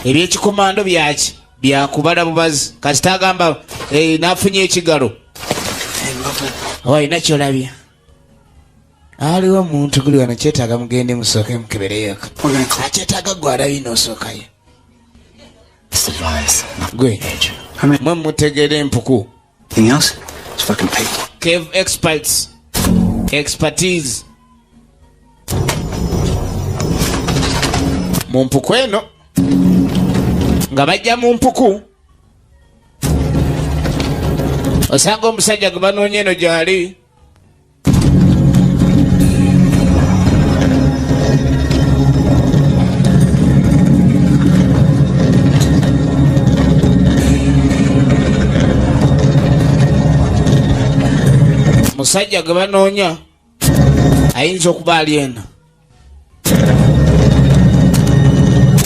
Speaker 2: Ebyekikomando byaki byakubala bubazi kati tagamba n'afunye ekigalo. Olina kyolabya. Aliwo omuntu guli wano kyetaaga mugende musooke mukebereyo eka. Akyetaaga gwe alabye n'osookayo. Gwe mwe mutegeera empuku.
Speaker 5: Anything else?
Speaker 3: It's fucking paper.
Speaker 2: Cave experts. Expertise. Mu mpuku eno nga bajja mu mpuku osanga omusajja gwe banoonya eno gy'ali. Musajja gwe banoonya ayinza okuba ali eno.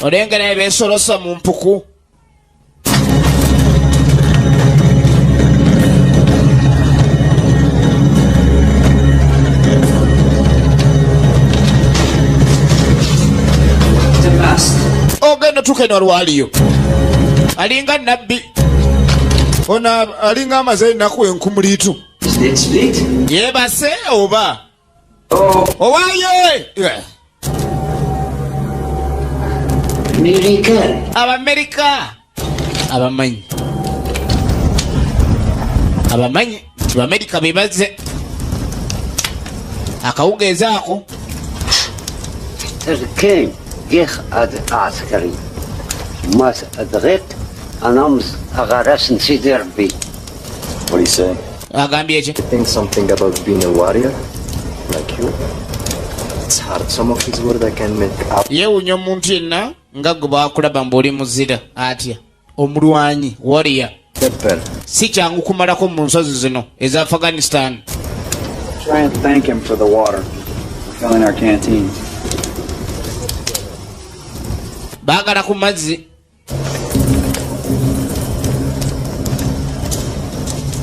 Speaker 2: Olengera ne beesolosa mu mpuku. Ogenda tuuka eno alwaliyo. Alinga nabbi. Ono alinga amaze ennaku enkumu liitu. Yeebase oba? Owaayo! Abamerika abamanyi nti Bamerika be bazze akawugeeza ako.
Speaker 12: تركين جيخ عسكري ماس أدغيت أنامز أغارس نسيدي ربي.
Speaker 3: What do you say?
Speaker 2: Agambye ki?
Speaker 3: I think something about being a warrior like you. It's hard. Some of his words I can make up.
Speaker 2: Yeewuunya omuntu yenna nga gwe baakulaba mbu oli muzira atya omulwanyi warrior. Si kyangu kumalako mu nsozi zino eza Afghanistan.
Speaker 5: Try and thank him for the water. We're filling our canteen.
Speaker 2: Baagala ku mazzi.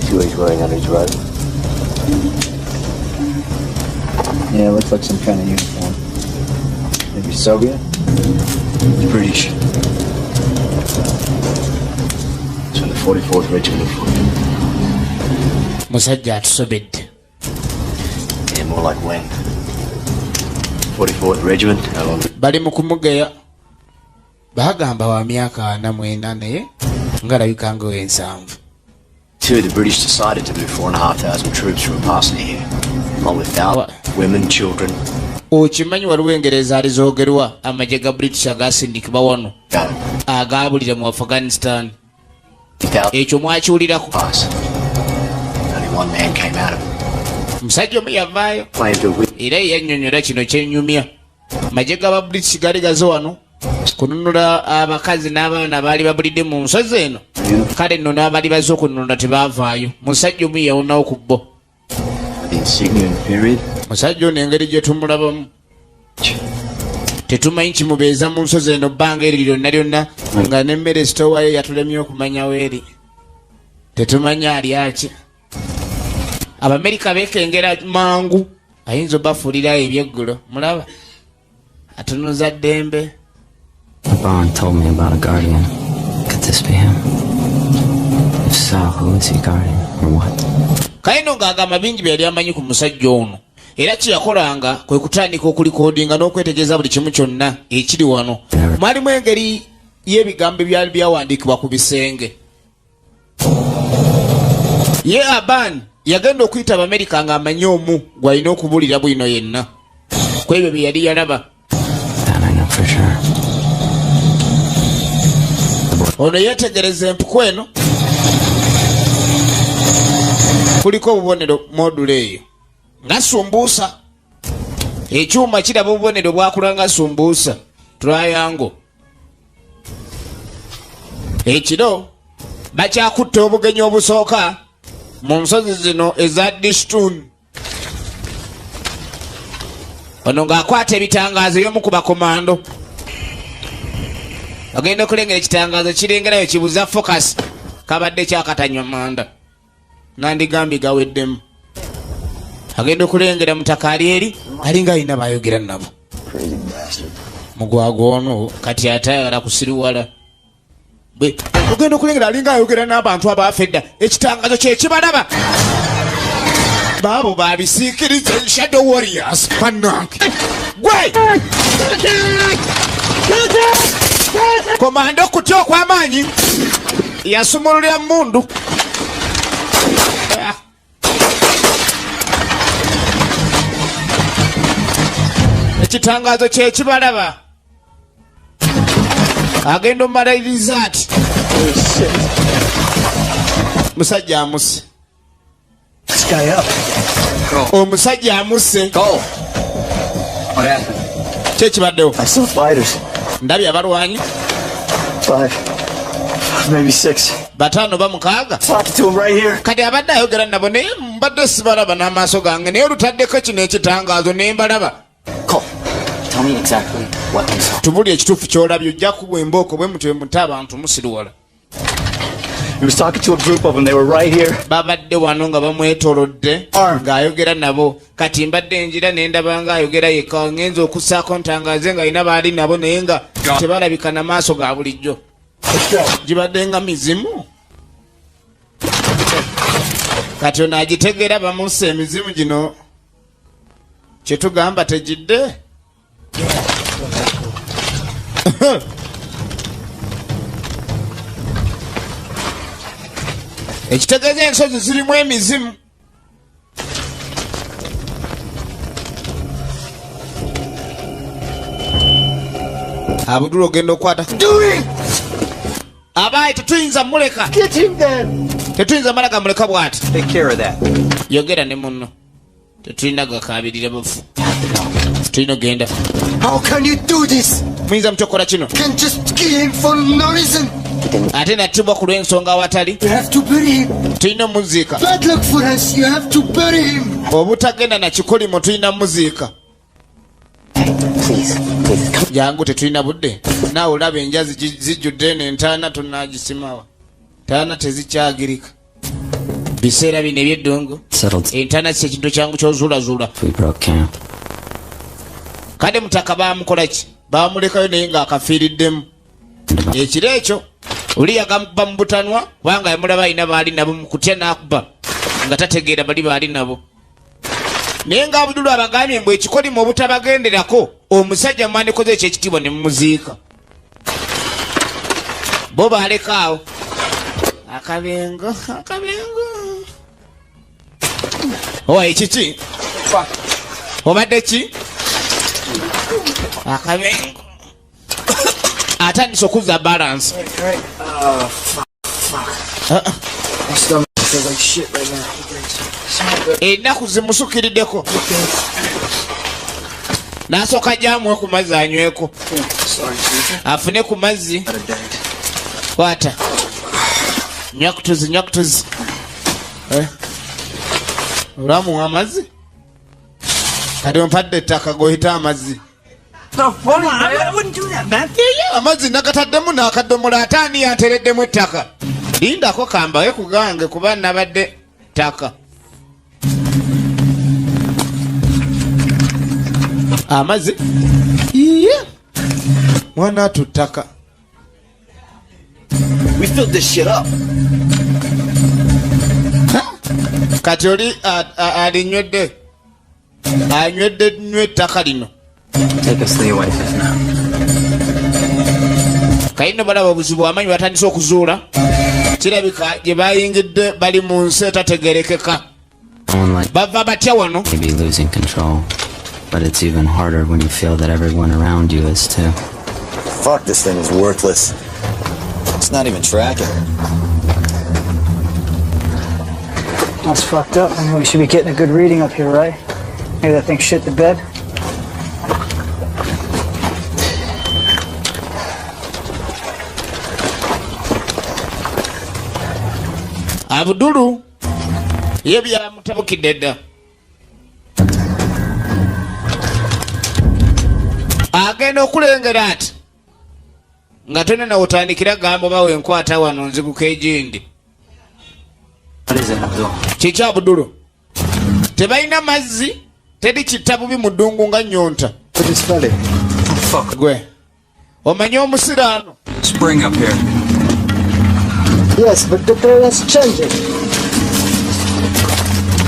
Speaker 3: See what he's wearing on his rug?
Speaker 5: Yeah, looks like some kind of uniform. Maybe Soviet?
Speaker 3: British. It's from the 44th Regiment.
Speaker 2: Musajja atusobedde.
Speaker 3: Yeah, more like when. 44th Regiment. How long?
Speaker 2: Bali mu kumugeya. Bagamba wa myaka 4 naye ngalabika nga w'ensanvu.
Speaker 3: Two, the British decided to move 4,500 troops from Parsney here, along with women, children.
Speaker 2: Okimanyi waliwo Engereza alizoogerwa amagye ga British agasindikibwa wano agaabulira mu Afghanistan. Ekyo mwakiwulirako.
Speaker 3: Only one man came out of it.
Speaker 2: Musajja omu yavaayo era yannyonnyola kino kyenyumya. Amagye g'aba British gali gaze wano kununula abakazi n'abaana baali babulidde mu nsozi eno. Kale nno n'abali bazze okununula tebaavaayo. Musajja omu yawonawo ku bo. Musajja ono engeri gye tumulabamu tetumanyi kimubeeza mu nsozi eno bbanga eri lyonna lyonna nga n'emmere sitowayo yatulemye okumanya weeri. Tetumanyi ali aki. Abamerika beekengera mangu ayinza obafuulirayo ebyeggulo. Mulaba atunuza ddembe.
Speaker 1: Bond told me about a guardian. Could this be him? If so, who is he guarding or what?
Speaker 2: Kaino ng'agamba bingi byali amanyi ku musajja ono. Era kye yakolanga kwe kutandika okulikodinga n'okwetegereza buli kimu kyonna ekiri wano. Mwalimu engeri y'ebigambo byali byawandiikibwa ku bisenge. Ye Aban yagenda okuyita Abamerika ng'amanyi omu gw'alina okubuulira bwino yenna. Ku ebyo bye yali yalaba. Ono yeetegereza empuku eno. Kuliko obubonero module eyo nga sumbuusa. Ekyuma kiraba obubonero bwakula nga sumbuusa. Triangle. Ekiro bakyakutta obugenyi obusooka mu nsozi zino eza Dishtun. Ono ng'akwata ebitangaazo y'omu ku bakomando. Agenda okulengera ekitangaazo kirengerayo kibuza focus kabadde kyakatanywa manda. Nandigambye gaweddemu. Agenda okulengera mutakaali eri alinga alina bayogera nabo. Mugwago ono kati atayagala kusiruwala. Bwe ogenda okulengera alinga ayogera n'abantu abafedda ekitangazo kye kibalaba. Baabo babisiikiriza Shadow Warriors pannange. Gwe! Komando okutya okw'amaanyi yasumulula mundu. Ekitangazo kye kibalaba. Agenda omumaliriza ati musajja amuse. Omusajja amuse. Kye kibaddewo. Ndabye abalwanyi
Speaker 3: 5, maybe 6.
Speaker 2: Batano bamukaaga.
Speaker 3: Talking to him right here.
Speaker 2: Kati abadde ayogera nabo naye mbadde sibalaba n'amaaso gange naye olutaddeko kino ekitangaazo ne mbalaba.
Speaker 8: Tell me exactly what you saw.
Speaker 2: Tubuli ekituufu ky'olabye ojja kubwa embooko bwe mutwe muta abantu musiruwala.
Speaker 3: He was talking to a group of them. They were right here.
Speaker 2: Babadde wano nga bamwetoolodde ng'ayogera nabo. Kati mbadde njira ne ndaba ng'ayogera yekka ngenza okussaako ntangaaze ng'alina baali nabo naye nga tebalabika na maaso ga bulijjo. Gibadde nga mizimu. Kati ono agitegeera bamussa emizimu gino kye tugamba tegidde. Ekitegeeza ensozi zirimu emizimu. Abudul ogenda okwata. Abaye tetuyinza muleka. Tetuyinza malaga muleka bw'ati.
Speaker 5: Take care of that.
Speaker 2: Yogera ne munno. Tetulina gakaabirira bufu. Tulina ogenda.
Speaker 7: How can you do this?
Speaker 2: Muyinza mutokola kino.
Speaker 7: Can just kill him for no reason.
Speaker 2: Ate nattibwa ku lw'ensonga awatali.
Speaker 7: You have to bury him.
Speaker 2: Tulina muziika.
Speaker 7: Bad luck for us. You have to bury him.
Speaker 2: Obutagenda na kikolimo tulina muziika. Jangu tetulina budde. Naawe olaba enjazi zijjudde n'entaana tunaagisimawa. Entaana tezikyagirika. Biseera bino eby'eddongo. Entaana si ekintu kyangu ky'ozuulazuula. Kale mutaka baamukola ki? Baamulekayo naye ng'akafiiriddemu. Ekiro ekyo oli yagamukuba mu butanwa kubanga yamulaba alina baali nabo mu kutya n'akuba nga tategeera bali baali nabo. naye nga Abdul abagambye mbu ekikolimo obutabagenderako omusajja mwandikoze ekyekitiibwa ne mumuziika bo balekaawo akabengo owaye kiki obadde ki akabengo atandise okuzza balance ennaku zimusukiriddeko n'asooka jamuwe ku mazzi anyweko afune ku mazzi kwata nyakutuzi olwamuwa amazzi kati ompadde ettaka goyita amazzi amazzi nagataddemu n'akadomola ate ani yantereddemu ettaka lindako kambawe kugange kuba nabadde ttaka amazzi iye mwana atuttaka
Speaker 11: We filled this shit up.
Speaker 2: kati oli alinywedde anywedde nnyo ettaka lino
Speaker 8: Take us to the Oasis now.
Speaker 2: kayino balaba obuzibu amanyi batandise okuzuula kirabika gye bayingidde bali mu nsi etategerekeka bava batya wano
Speaker 1: Maybe losing control, but it's even harder when you feel that everyone around you is too.
Speaker 6: Fuck, this thing is worthless. It's not even tracking.
Speaker 13: That's fucked up. I mean, we should be getting a good reading up here, right? Maybe that thing shit the bed.
Speaker 2: Abdulu ye byamutabukidde dda agenda okulengera ati nga tonena otandikira gamba bawe enkwata wano nziguka egindi kiki Abdulu tebalina mazzi teri kitta bubi mu ddungu nga nnyonta gwe omanye omusiraano
Speaker 5: Spring up here.
Speaker 13: Yes, but that's changing.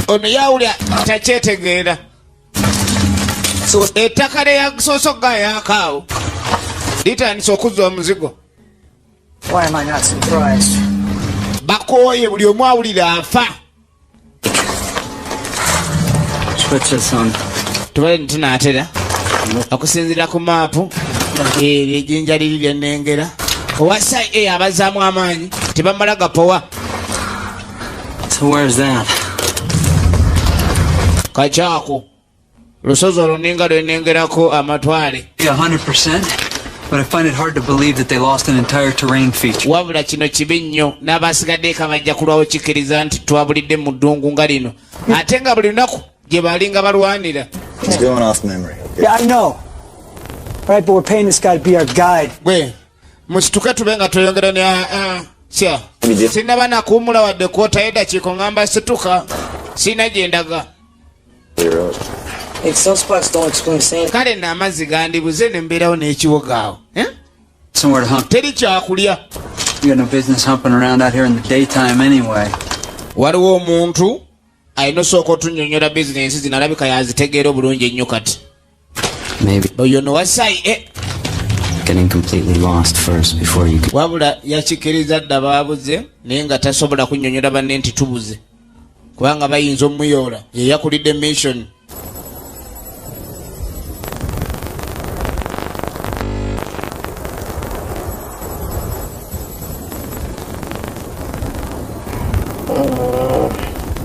Speaker 2: ono yawulya takyetegeera ettaka lyeyasoose okugayakaawo litandise okuzza omuzigo
Speaker 13: Why am I not surprised?
Speaker 2: bakooye buli omu awulira afa
Speaker 8: Switch this on.
Speaker 2: tubale nitunaatera okusinziira ku maapu eryo ejjinja liri lyennengera owasa abazaamu amaanyi tebamala gapowa
Speaker 8: So where's that?
Speaker 2: kakyako lusozi oluninga lwenengerako amatwale
Speaker 5: 100%, but I find it hard to believe that they lost an entire terrain feature.
Speaker 2: wabula kino kibi nnyo n'abasigaddeko bajja kulwawo kikkiriza nti twabulidde mu ddungu nga lino ate nga buli lunaku gye balinga balwanira
Speaker 6: He's going off memory.
Speaker 13: Yeah, I know. Right, but we're paying this guy to be our guide.
Speaker 2: gwe musituke tube nga tweyongera ne sya sinaba nakuwumula wadde kwota eddakiiko ngamba situka sina gyendaga
Speaker 9: Hey, some spots don't explain saying.
Speaker 2: kale nno amazzi gandibuze ne mbeerawo n'ekiwogo awo
Speaker 5: Somewhere to hump.
Speaker 2: teri kyakulya
Speaker 5: You got no business humping around out here in the daytime anyway.
Speaker 2: waliwo omuntu alina osooka otunnyonnyola bizinensi zino alabika yazitegeera obulungi ennyo kati
Speaker 1: Maybe
Speaker 2: oyo no wasayi
Speaker 1: getting completely lost first before you can.
Speaker 2: wabula yakikkiriza dda baabuze naye nga tasobola kunnyonnyola banne nti tubuze kubanga bayinza omuyoola ye yakulidde mission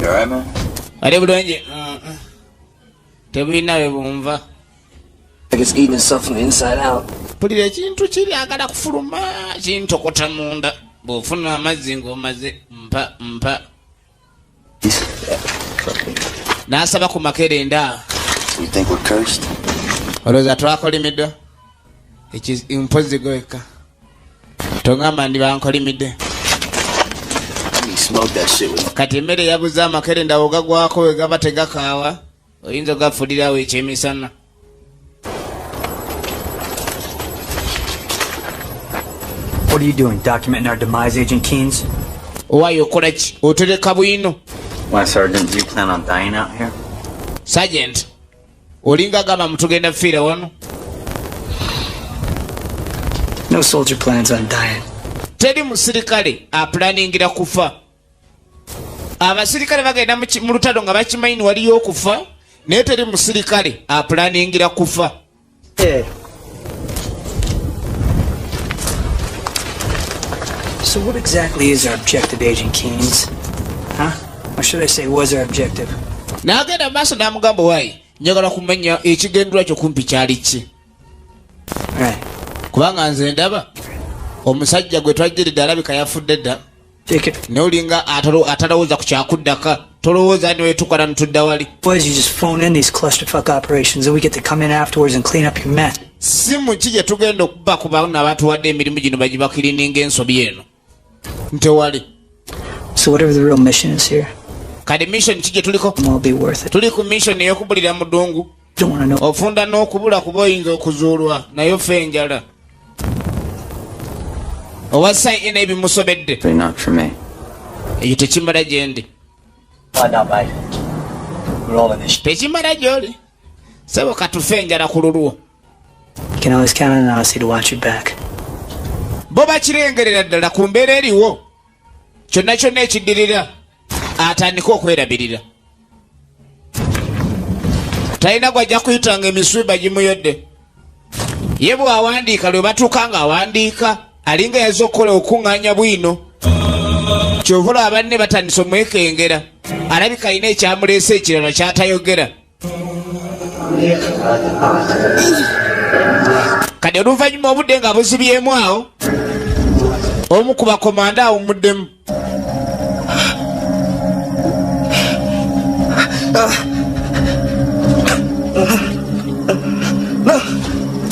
Speaker 6: You alright, man?
Speaker 2: ali bulungi tebulina bwe bumva
Speaker 9: Like it's eating itself from the inside out.
Speaker 2: pulira ekintu kiryagala kufuluma kintokota munda bw'ofuna amazzi ng'omaze mpa n'asaba ku makerenda
Speaker 6: You think we're cursed?
Speaker 2: olowooza twakolimiddwa mpozi gweka tongamba ndi bankolimidde
Speaker 6: You smoke that shit with
Speaker 2: kati emmere yabuze amakerenda wogagwako we gaba tegakaawa oyinza ogafulirawo ekyemisana
Speaker 13: What are you doing? Documenting our demise, Agent Keynes?
Speaker 2: owaayo okola ki otereka bwino
Speaker 8: Why, Sergeant, do you plan on dying out here?
Speaker 2: Sergeant, olinga gamba mutugenda fira wano.
Speaker 13: No soldier plans on dying.
Speaker 2: Teri musirikale aplaningira kufa. Abasirikale bagenda mu lutalo nga bakimanyi waliyo okufa, naye teri musirikale aplaningira kufa.
Speaker 13: So what exactly is our objective, Agent Keynes? Huh? Or should I say, was our objective?
Speaker 2: N'agenda maaso n'amugamba waayi, njagala kumanya ekigendwa kyo kumpi kyali ki. Kubanga nze ndaba omusajja gwe twajjiridde alabika yafudde dda. N'olinga atalowooza ku kyakuddaka, tolowooza niwe tukola ntudda wali.
Speaker 13: Boys, you just phone in these clusterfuck operations and we get to come in afterwards and clean up your mess.
Speaker 2: Simu ki gye tugenda okuba ku bantu abatuwadde emirimu gino bagibakirininga ensobi eno. Ntewali.
Speaker 13: So whatever the real mission is here,
Speaker 2: kade mission ki gye tuliko?
Speaker 13: Will be worth it.
Speaker 2: Tuli ku mission ey'okubulira mu ddungu.
Speaker 13: Don't want to know.
Speaker 2: Ofunda n'okubula kuba oyinza okuzuulwa naye ffe enjala. Owassa ena ebimusobedde.
Speaker 8: Not for me.
Speaker 2: Ekyo tekimala gye ndi. Tekimala gy'oli. Sebo katufe enjala ku lulwo.
Speaker 13: You can always count on Odyssey to watch your back.
Speaker 2: Bo bakirengerera ddala ku mbeera eriwo. Kyonna kyonna ekiddirira atandika okwerabirira. Talina gwajja kuyitanga emiswiba gimuyodde. Ye bw'awandiika lwe batuuka ng'awandiika alinga yazze okukola okuŋŋaanya bwino. Kyovula abanne batandise omwekengera. Alabika alina ekyamuleese ekirala ky'atayogera. Kati oluvannyuma obudde nga buzibyemu awo, omu ku bakomanda awumuddemu.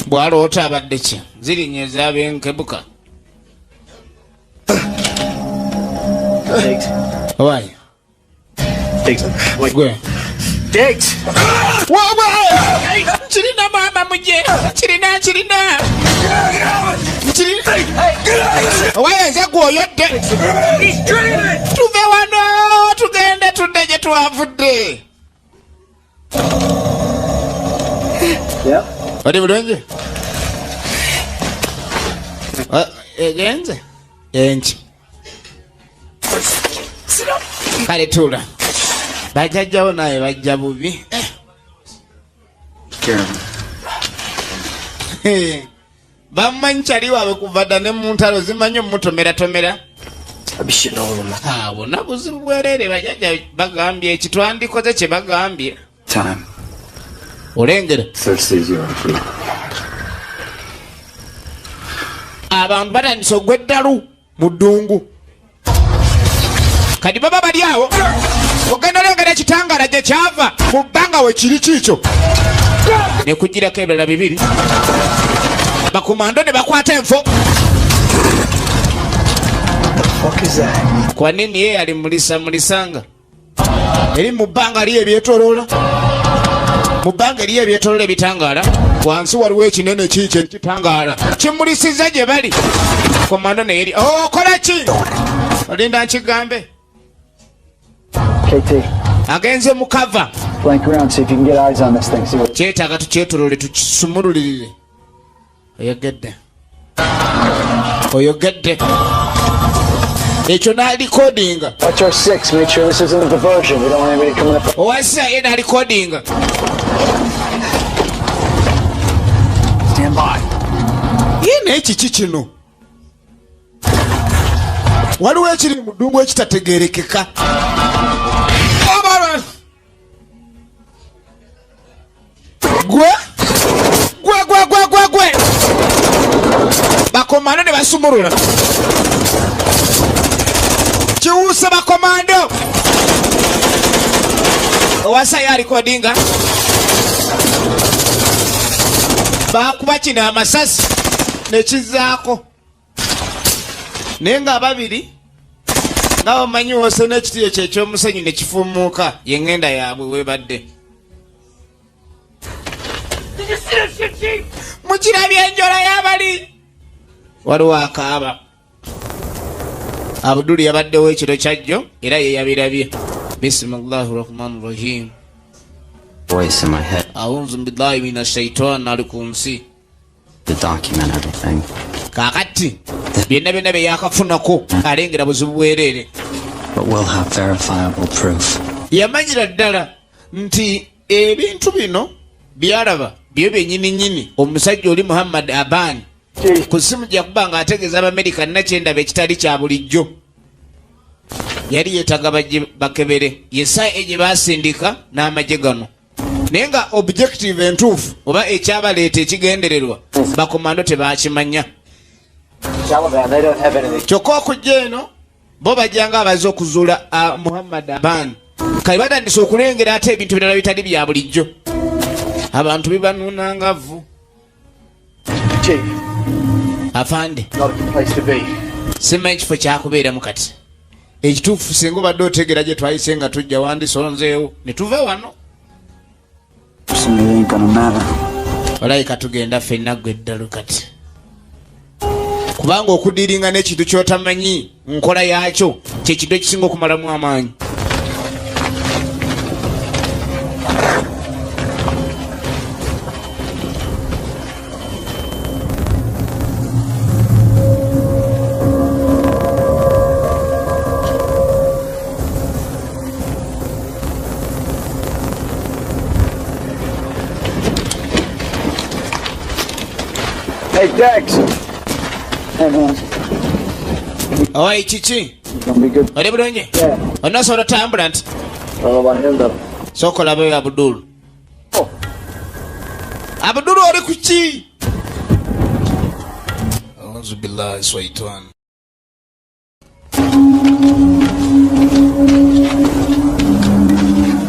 Speaker 2: Bw'aloota abadde ki? Zirinnye ez'abenkebuka. Why? Gwe.
Speaker 13: Diggs!
Speaker 2: Kirina maama muje! Kirina! Owayenze gw'oyodde! Tuve wano! Tugende tudde gye twavudde! Oli bulungi? Egenze? Enki. Kale tuula. Bajjajjawo naye bajja bubi. Bammanyi kyali waabwe kuva dda ne mu ntalo zimanyi omutomeratomera. Bonna buzibu bwereere bajjajja bagambye ekitwandikoze kye bagambye. Olengera? Abantu batandise ogw'eddalu mu ddungu. Kati baba bali awo. Ogenda olengera ekitangaala gye kyava mu bbanga we kiri kiikyo. Ne kugirako ebirala bibiri. Bakomando ne bakwata enfo. Kwa nini yeye alimulisanga? Eri mu bbanga liye ebyetoloola. Mu bbanga eriyo ebyetoloola ebitangaala. Wansi waliwo ekinene kiikyo ekitangaala. Kimulisiza gye bali. Komando ne yeri. Kola ki? Olinda nkigambe.
Speaker 13: KT.
Speaker 2: Agenze mu cover.
Speaker 13: Flank around, see if you can get eyes on this thing.
Speaker 2: Kyetaaga tukyetolole tukisumululirire. Oyogedde. Ekyo n'alikodinga.
Speaker 13: Watch our 6, make sure this isn't a diversion. We don't want anybody coming up.
Speaker 2: Owassa ye n'alikodinga.
Speaker 13: Stand by.
Speaker 2: Ye n'ekiki kino. Waliwo ekiri mu ddungu ekitategeerekeka. Gwe. Bakomando ne basumulula. Kiwuuse bakomando. Owassa ye alikodinga. Bakuba kino amasasi ne kizaako. Naye nga ababiri nga bamanyi wose n'ekitiyo kye eky'omusenyu ne kifuumuuka ye ngenda yaabwe weebadde. Mukirabye enjola y'abali. Waliwo akaaba. Abdul yabaddewo ekiro kyajjo era ye yabirabye. Bismillahir Rahmanir Rahim.
Speaker 1: voice in my head
Speaker 2: A'udhu billahi minash shaitani ali ku nsi.
Speaker 1: to document everything.
Speaker 2: Kakati byonna bye yakafunako alengera buzibu bwerere.
Speaker 1: But we'll have verifiable proof.
Speaker 2: Yamanyira ddala nti ebintu bino byalaba byo byennyini omusajja oli Muhammad Aban ku simu gyakuba nga ategeeza Abamerika nakyendaba ekitali kya bulijjo. Yali yeetaga bakebere yesaayi gye baasindika n'amagye gano. Naye nga objective entuufu oba ekyabaleeta ekigendererwa bakomando tebakimanya. Kyokka okujja eno bo bajjanga abaze okuzuula Muhammad Aban. Kale batandise okulengera ate ebintu birala bitali bya bulijjo. Abantu bibanuunanga vvu. Afande. Simanyi kifo kyakubeeramu kati. Ekituufu singa obadde otegera gye twayise nga tujja wandisonzeewo ne tuva wano. Olayika tugenda ffenna ggwe eddalu kati. Kubanga okudiringa n'ekintu ky'otamanyi nkola yaakyo kye kintu ekisinga okumalamu amaanyi.
Speaker 7: Hey, Dex. Hey, man.
Speaker 2: Oi, Chichi.
Speaker 7: Gonna be good.
Speaker 2: Ode bulungi?
Speaker 7: Yeah.
Speaker 2: Onasobola otambula nti?
Speaker 7: I don't know about him, though.
Speaker 2: Sookola be Abdul.
Speaker 7: Oh.
Speaker 2: Abdul oli ku ki? A'udhu billahi shaitan.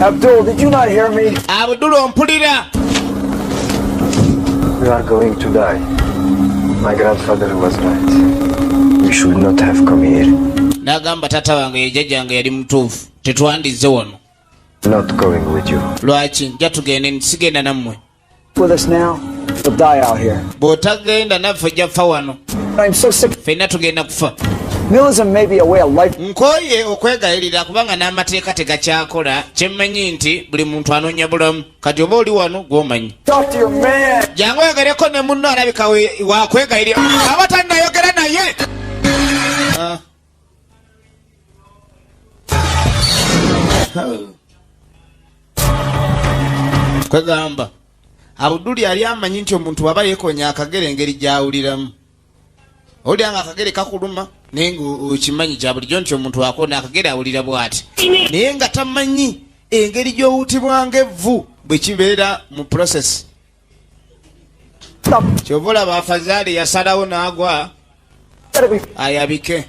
Speaker 7: Abdul, did you not hear me?
Speaker 2: Abdul ompulira.
Speaker 3: We are going to die. My grandfather was right. We should not have come here.
Speaker 2: Nagamba tata wange ye jjajjange yali mutuufu. Tetwandize wano.
Speaker 3: Not going with you.
Speaker 2: Lwaki nja tugende nsigenda nammwe.
Speaker 7: With us now, we'll die out here.
Speaker 2: Bw'otagenda naffe ojja kufa wano.
Speaker 7: I'm so sick.
Speaker 2: Ffenna tugenda kufa.
Speaker 7: Nihilism may be a way of life.
Speaker 2: Nkoye okwegayirira kubanga n'amateeka tegakyakola. Kyemmanyi nti buli muntu anoonya bulamu. Kati oba oli wano gw'omanyi.
Speaker 7: Talk to your man.
Speaker 2: Jangu oyogereko ne munno alabika wakwegayirira. Aba tannayogera naye. Kwegamba Abdul yali amanyi nti omuntu waba yeekonya akagere engeri gy'awuliramu. Olya nga akagere kakuluma naye ng'okimanyi kya bulijjo nti omuntu akona akagere awulira bw'ati. Naye nga tamanyi engeri gy'owutibwanga evvu bwe kibeera mu process. Kyova olaba Afazaali yasalawo n'agwa ayabike.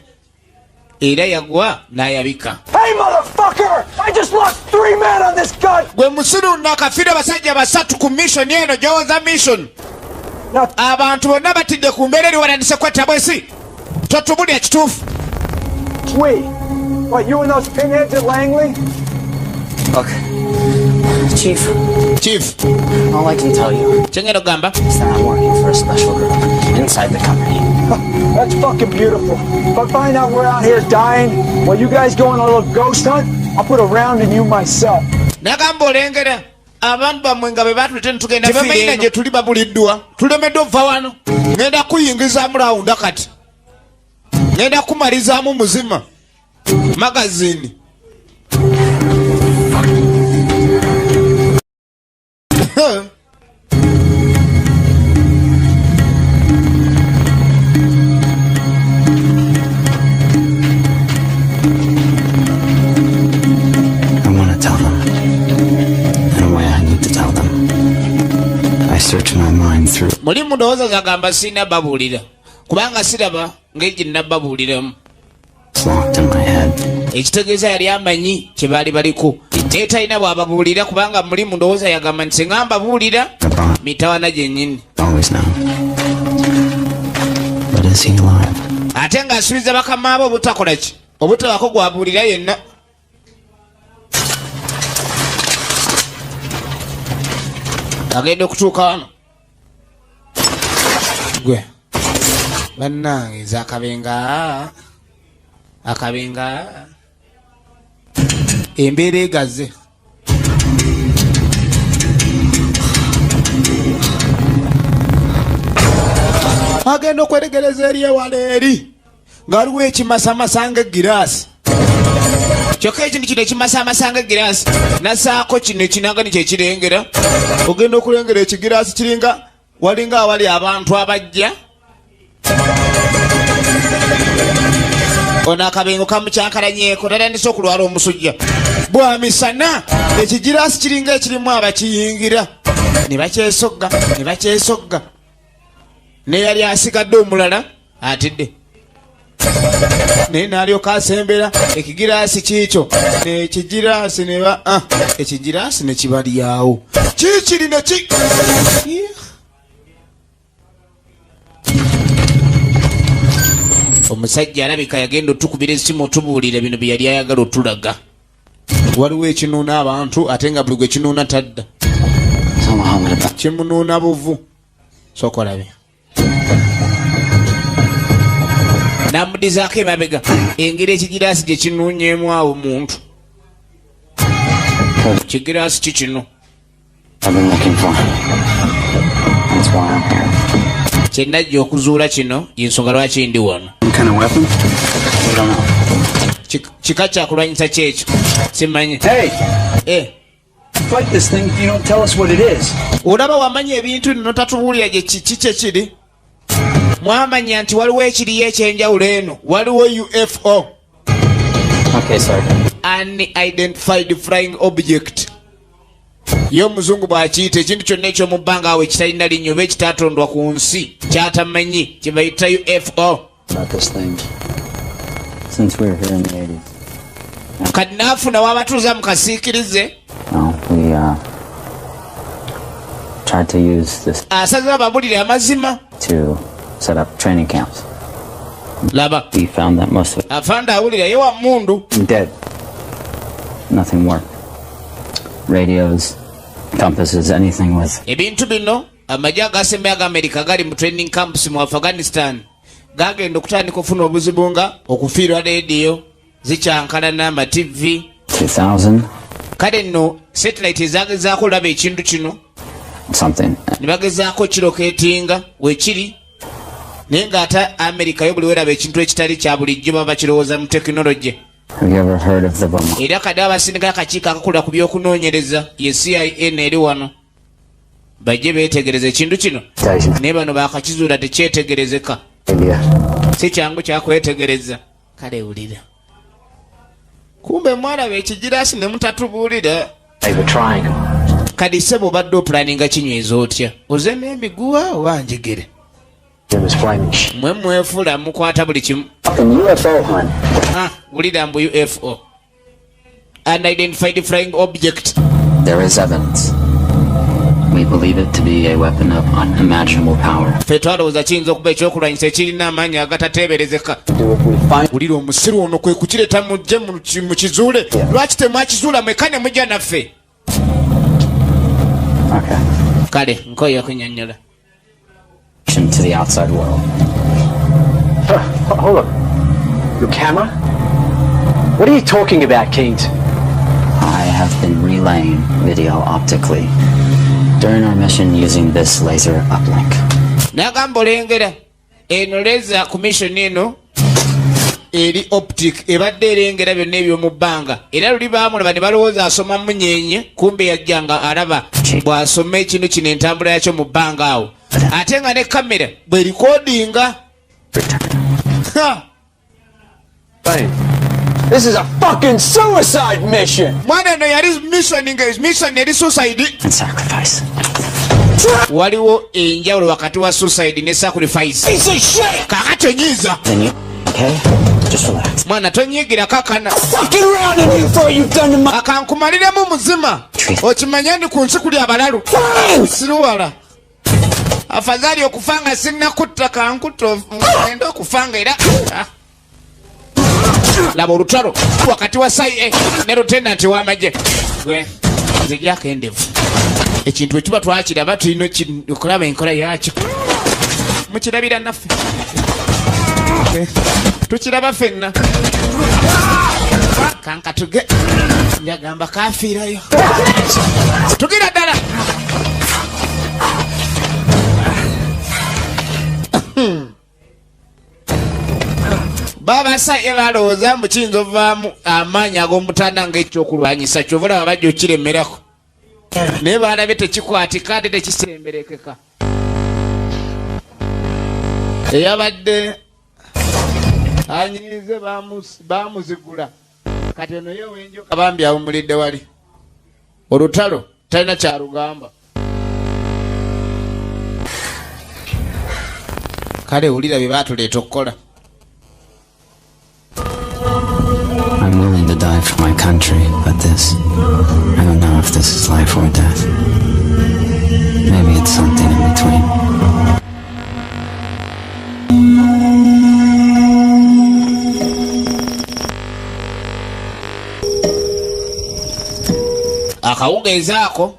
Speaker 2: Era yagwa n'ayabika.
Speaker 7: Hey, motherfucker! I just lost 3 men on this gun!
Speaker 2: Gwe musiru nakafira abasajja basatu ku mission eno gyowoza mission. Abantu bonna batidde ku mbeera eri wanandise kwetta bwesi. Totubulya kituufu.
Speaker 7: Wait, what, you and those pinheads at Langley?
Speaker 8: Look, Chief. All I can tell you
Speaker 2: Kyengenda okugamba
Speaker 8: is that I'm working for a special group inside the company.
Speaker 7: That's fucking beautiful. If I find out we're out here dying while you guys go on a little ghost hunt, I'll put a round in you myself.
Speaker 2: Nagamba olengera abantu bamwe nga be batulete netugenda tebamanyi gye tuli babuliddwa. Tulemeddwa okuva wano. Ngenda kuyingizaamu lawunda kati. Ngenda kumalizaamu muzima. Magazini. Mulimu ndowooza zagamba sina babuulira kubanga siraba ng'egye nabbabuuliramu. Ekitegeeza yali amanyi kye baali baliko naye talina bw'ababuulira kubanga mulimu ndowooza yagamba nti singa mbabuulira mitawana gyennyini. Ate ng'asuubiza bakama abe obutakola ki obutabako gwabuulira yenna. Agenda okutuuka wano gwe bannange eza akabenga embeera egaze agenda okweregereza eri ewala eri nga waliwo ekimasamasa ng'egiraasi. Kyokka ekintu kino ekimasamasa ng'egiraasi nasaako kino ekinagani kyekirengera. Ogenda okulengera ekigiraasi kiringa walinga awali abantu abajja. Ono akabengo kamukyankalanyeeko tatandise okulwala omusujja. Bwa misana ekigiraasi kiringa ekirimu abakiyingira ne bakyesogga ne yali asigadde omulala atidde naye n'alyoka asembera ekigiraasi kiikyo nekigiraasi neba ekigiraasi ne kibalyawo kiikiri neki omusajja alabika yagenda otukubira essimu otubuulira bino bye yali ayagala otulaga. Waliwo ekinuuna abantu ate nga buli gwe kinuuna tadda kimunuuna buvu sokolabe namudizaako emabega engeri ekigiraasi gye kinuunyeemu awo omuntu. Kigiraasi kikino kyenajja okuzuula kino yensonga lwaki ndi wano. Kika kyakulwanyisa kyekyo simanyi.
Speaker 5: Fight this thing if you don't tell us what it is.
Speaker 2: Olaba wamanya ebintu nno tatubuulira gye kiki kyekiri. Mwamanya nti waliwo ekiriyo ekyenjawulo eno. Waliwo UFO.
Speaker 8: Okay, sorry.
Speaker 2: Unidentified flying object. Yo muzungu bw'akiyita ekintu kyonna eky'omu bbanga awo ekitalina linnya oba ekitatondwa ku nsi kyatamanyi kye bayita UFO.
Speaker 8: About this thing. Since we were here in the 80s.
Speaker 2: Kati naafuna wabatuuza mu kasiikirize.
Speaker 8: We tried to use this to set up training camps. We found that most of it dead. Nothing worked. Radios, compasses, anything with.
Speaker 2: Ebintu bino amajja agasembe aga America gali mu training camps mu Afghanistan gagenda okutandika okufuna obuzibu nga okufiirwa radio zikyankalana ama TV
Speaker 8: 2000.
Speaker 2: Kale nno satellite ezagezaako olaba ekintu kino ne bagezaako kiroketinga wekiri naye ng'ate America yo buli weraba ekintu ekitali kya bulijjo baba bakirowooza mu tekinologi. Era kadde abasindika akakiiko akakola ku by'okunoonyereza ye CIA neeri wano bajje beetegereza ekintu kino naye bano baakakizuula tekyetegerezeka. Si kyangu kyakwetegereza. Kale wulira kumbe mwalaba ekigiraasi ne mutatubuulira. Kadi sebo badde opulaninga kinyweza otya oze n'emiguwa oba njigere mwe mwefula mukwata buli kimu. Wulira mbu UFO unidentified flying object.
Speaker 8: There is evidence. We believe it to be a weapon of unimaginable power.
Speaker 2: Ffe twalowooza kiyinza okuba ekyokulwanyisa ekirina amaanyi agatateeberezeka. Wulira omusiru ono kwe kukireeta mujje mu kizuule. Lwaki temwakizuula mwekka ne mujja naffe? Kale nkoye okunyonnyola.
Speaker 8: To the outside world.
Speaker 10: Hold up. Your camera? What are you talking about, Kings?
Speaker 8: I have been relaying video optically during our mission using this laser uplink.
Speaker 2: Nagamba olengera eno laser ku mission eno eri optic ebadde erengera byonna eby'omu bbanga era luli baamulaba ne balowooza asoma munyenye kumbe yajjanga alaba bw'asoma ekintu kino entambula yakyo mu bbanga awo ate nga ne kamera bw'erikodinga.
Speaker 7: This is a fucking suicide mission!
Speaker 2: Mwana no yali mission eri suicide
Speaker 8: and sacrifice.
Speaker 2: Waliwo enjawulo wakati wa suicide ne sacrifice. Kaka tonyiza.
Speaker 8: Okay, just relax.
Speaker 2: Mwana tonyigira kakana.
Speaker 7: Fucking around in here before you've done to my...
Speaker 2: Akankumaliramu muzima. Okimanya ndi ku nsi kuli abalalu. Siruwala. Afadhali okufanga sinakutta kankuto ngenda okufanga era. Laba olutalo wakati wa CIA ne lieutenant w'amagye nzijako endevu ekintu ekiba twakiraba tulina okulaba enkola yakyo mukirabira naffe tukiraba ffenna kankatuge njagamba kafiirayo tugira ddala baba saye balowooza mbu kiyinza ovaamu amaanyi ag'omutanda ng'ekyokulwanyisa kyovulaba bajja okiremerako naye balabye tekikwatika ate tekisemberekeka eyabadde anyiize baamuzigula kati eno ye wenjoka bambi awumulidde wali olutalo talina kyalugamba kale wulira bye baatuleeta okukola.
Speaker 8: I'm willing to die for my country, but this, I don't know if this is life or death. Maybe it's something in between.
Speaker 2: Akawungeeza ako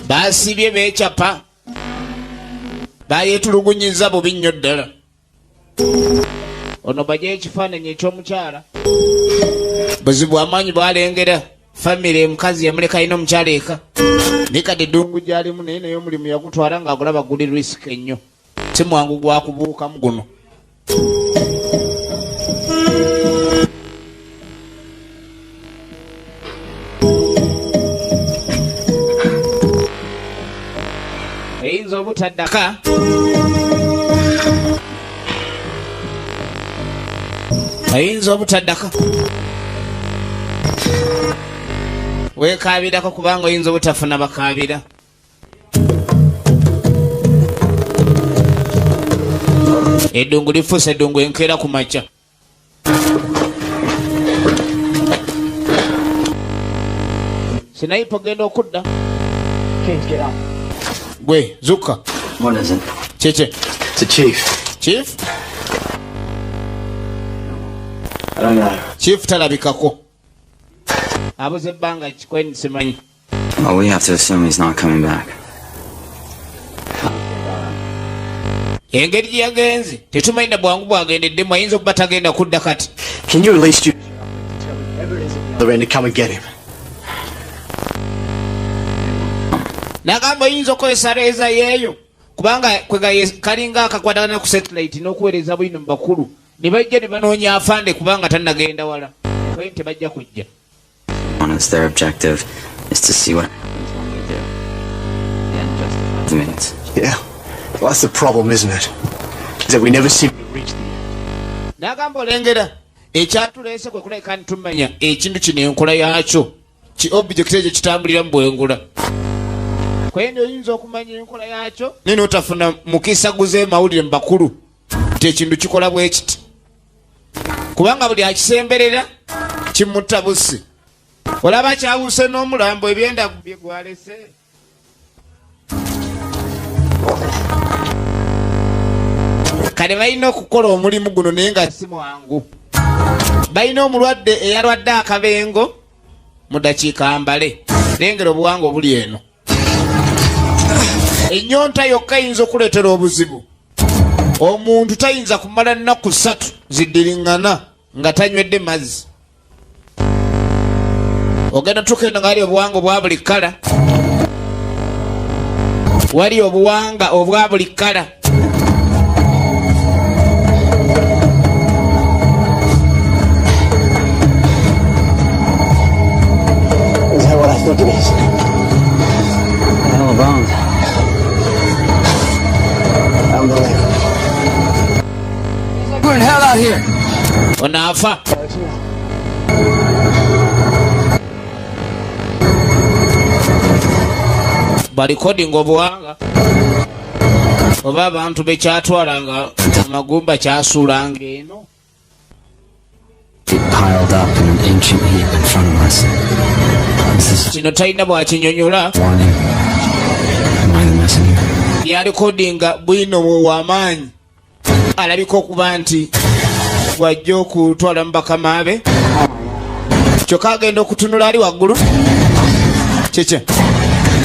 Speaker 2: baasibye beecapa bayeetulugunyiza bubi nnyo ddala. Ono bajja ekifaananyi eky'omukyala buzibu amaanyi bwalengera famire mukazi yamuleka alina omukyala eka naye kati eddungu gyalimu naye naye omulimu yagutwala ng'agulaba guli risiki ennyo si mwangu gwakubuukamu guno. Eyinza obutaddaka ayinza obutaddaka weekaabirako kubanga oyinza obutafuna bakaabira. Eddungu lifuuse eddungu enkeera ku makya. Sinayipo genda okudda gwe zuka.
Speaker 6: What is it?
Speaker 2: Kiki?
Speaker 6: It's a chief.
Speaker 2: Chief?
Speaker 6: I don't know.
Speaker 2: Chief talabikako. Abuze ebbanga kikweni simanyi.
Speaker 8: Well, we have to assume he's not coming back.
Speaker 2: Engeri gye yagenze tetumanyi bwangu bwagendeddemu ayinza okuba tagenda kudda kati.
Speaker 6: Can you at least use the end to come and get him?
Speaker 2: Nagamba oyinza okukozesa reeza yeeyo kubanga kalinga akakwatagana ku satellite n'okuweereza bwino mu bakulu ne bajja ne banoonya afande kubanga tannagenda wala kwayo tebajja kujja.
Speaker 8: Their objective is to see what happens when we do. Yeah, just minutes.
Speaker 6: Yeah. Well, that's the problem, isn't it? Is that we never seem to reach the end.
Speaker 2: Nagamba olengera ekyatuleese kwe kuleka ntumanya ekintu kino enkola yaakyo ki object ekyo kitambulira mu bwengula. Kwende oyinza okumanya enkola yaakyo naye n'otafuna mukisa guze mawulire mu bakulu nti ekintu kikola bwe kiti kubanga buli akisemberera kimutta busi. Olaba kyawuse n'omulambo ebyenda bye gwalese. Kale balina okukola omulimu guno naye nga si mwangu. Balina omulwadde eyalwadde akabengo mu dakiika mbale. Lengera obuwanga obuli eno. Ennyonta yokka yinza okuleetera obuzibu. Omuntu tayinza kumala nnaku 3 ziddiriŋŋana nga tanywedde mazzi. Ogenda tukenda nga wali obuwanga obwa buli kkala. Wali obuwanga obwa buli kkala.
Speaker 6: Is that what I think it is?
Speaker 8: Hell of bones.
Speaker 6: Unbelievable.
Speaker 13: It's like we're in hell out here.
Speaker 2: Onaafa. Balikodinga obuwanga oba abantu bekyatwala nga amagumba kyasuulanga eno.
Speaker 8: Piled up in an ancient heap in front of us.
Speaker 2: Kino talina bwakinyonyola.
Speaker 8: Warning. Am I the messenger?
Speaker 2: Yalikodinga bwino w'amaanyi alabika okuba nti wajja okutwala mu bakama be kyokka agenda okutunula ali waggulu. Kiki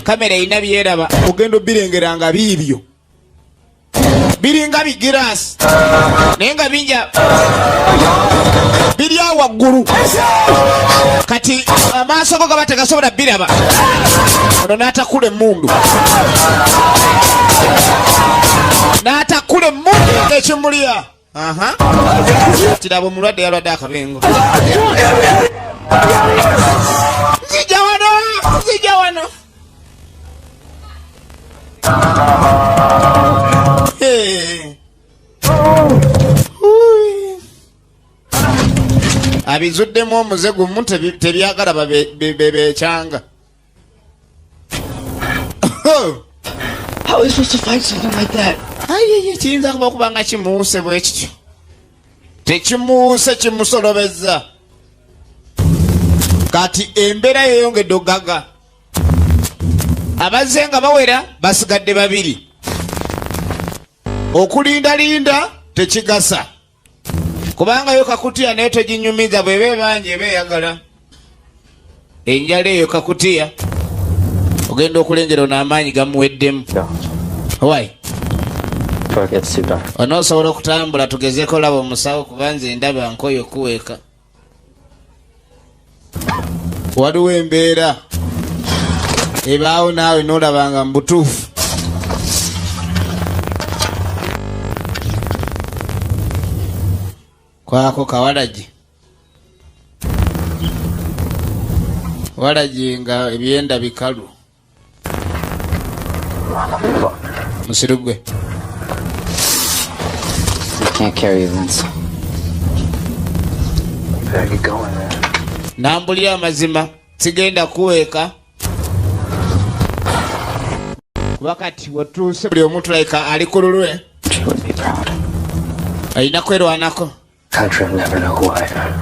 Speaker 2: kamera erina byeraba ogenda obirengera nga biibyo biringa bigiraasi naye nga binja biri awo waggulu kati amaaso go gaba tegasobola biraba. Ono n'atakula emmundu n'atakula emmundu ekimulya kirabo mulwadde yalwadde akabengo. Nzija wano. Abizuddemu omuze gumu tebyagala bebekyanga.
Speaker 9: How are we supposed to fight something like that?
Speaker 2: Kiyinza kuba kubanga kimuuse bwe kityo. Tekimuuse, kimusolobezza. Kati embeera yeyongedde ogaga. Abazze nga bawera basigadde babiri. Okulindalinda tekigasa. Kubanga yo kakutiya naye toginyumiza bw'eba ebanja eba eyagala. Enjala eyo kakutiya ogenda okulengera n'amaanyi gamuweddemu. Why? Onoosobola okutambula tugezeko laba omusawo kuba nze ndaba nkoyo kuweeka. Waliwo embeera ebaawo naawe n'olabanga mu butuufu. Kwako kawalagi. Walagi nga ebyenda bikalu. Musirugwe.
Speaker 8: Can't carry you, Vince.
Speaker 3: Where you going, man?
Speaker 2: Nambulira amazima sigenda kuweeka. Wakati watuuse buli omuntu like ali ku lulwe.
Speaker 8: She would be proud.
Speaker 2: Alina kwerwanako.
Speaker 3: Country will never know who I am.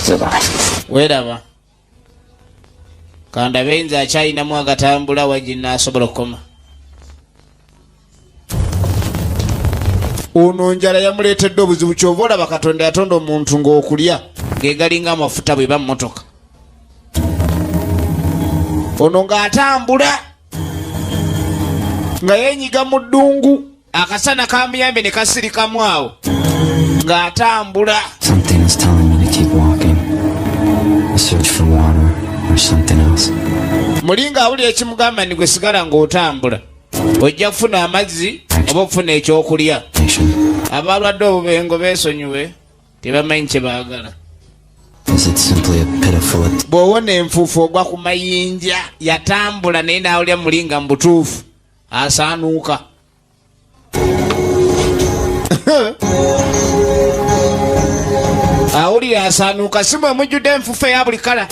Speaker 8: Goodbye.
Speaker 2: Weeraba. Kanda benza akyalinamu agatambula wagina asobola okukoma. Ono njala yamuleetedde obuzibu kyova olaba Katonda yatonda omuntu ng'okulya ng'egalinga amafuta bwe ba mmotoka. Ono ng'atambula nga yenyiga mu ddungu akasana kamuyambe ne kasirikamu awo ng'atambula.
Speaker 8: Something is telling me to keep walking. A search for water or something else.
Speaker 2: Mulinga awulira ekimugamba ni gwe sigala ng'otambula. Ojja kufuna amazzi oba okufuna ekyokulya. Abalwadde obubengo beesonyiwe tebamanyi kye baagala. Bw'owona enfuufu ogwa ku mayinja yatambula naye n'awulira mulinga mu butuufu asaanuuka. Awulira asaanuuka si bwe mujjudde enfuufu eya buli kala.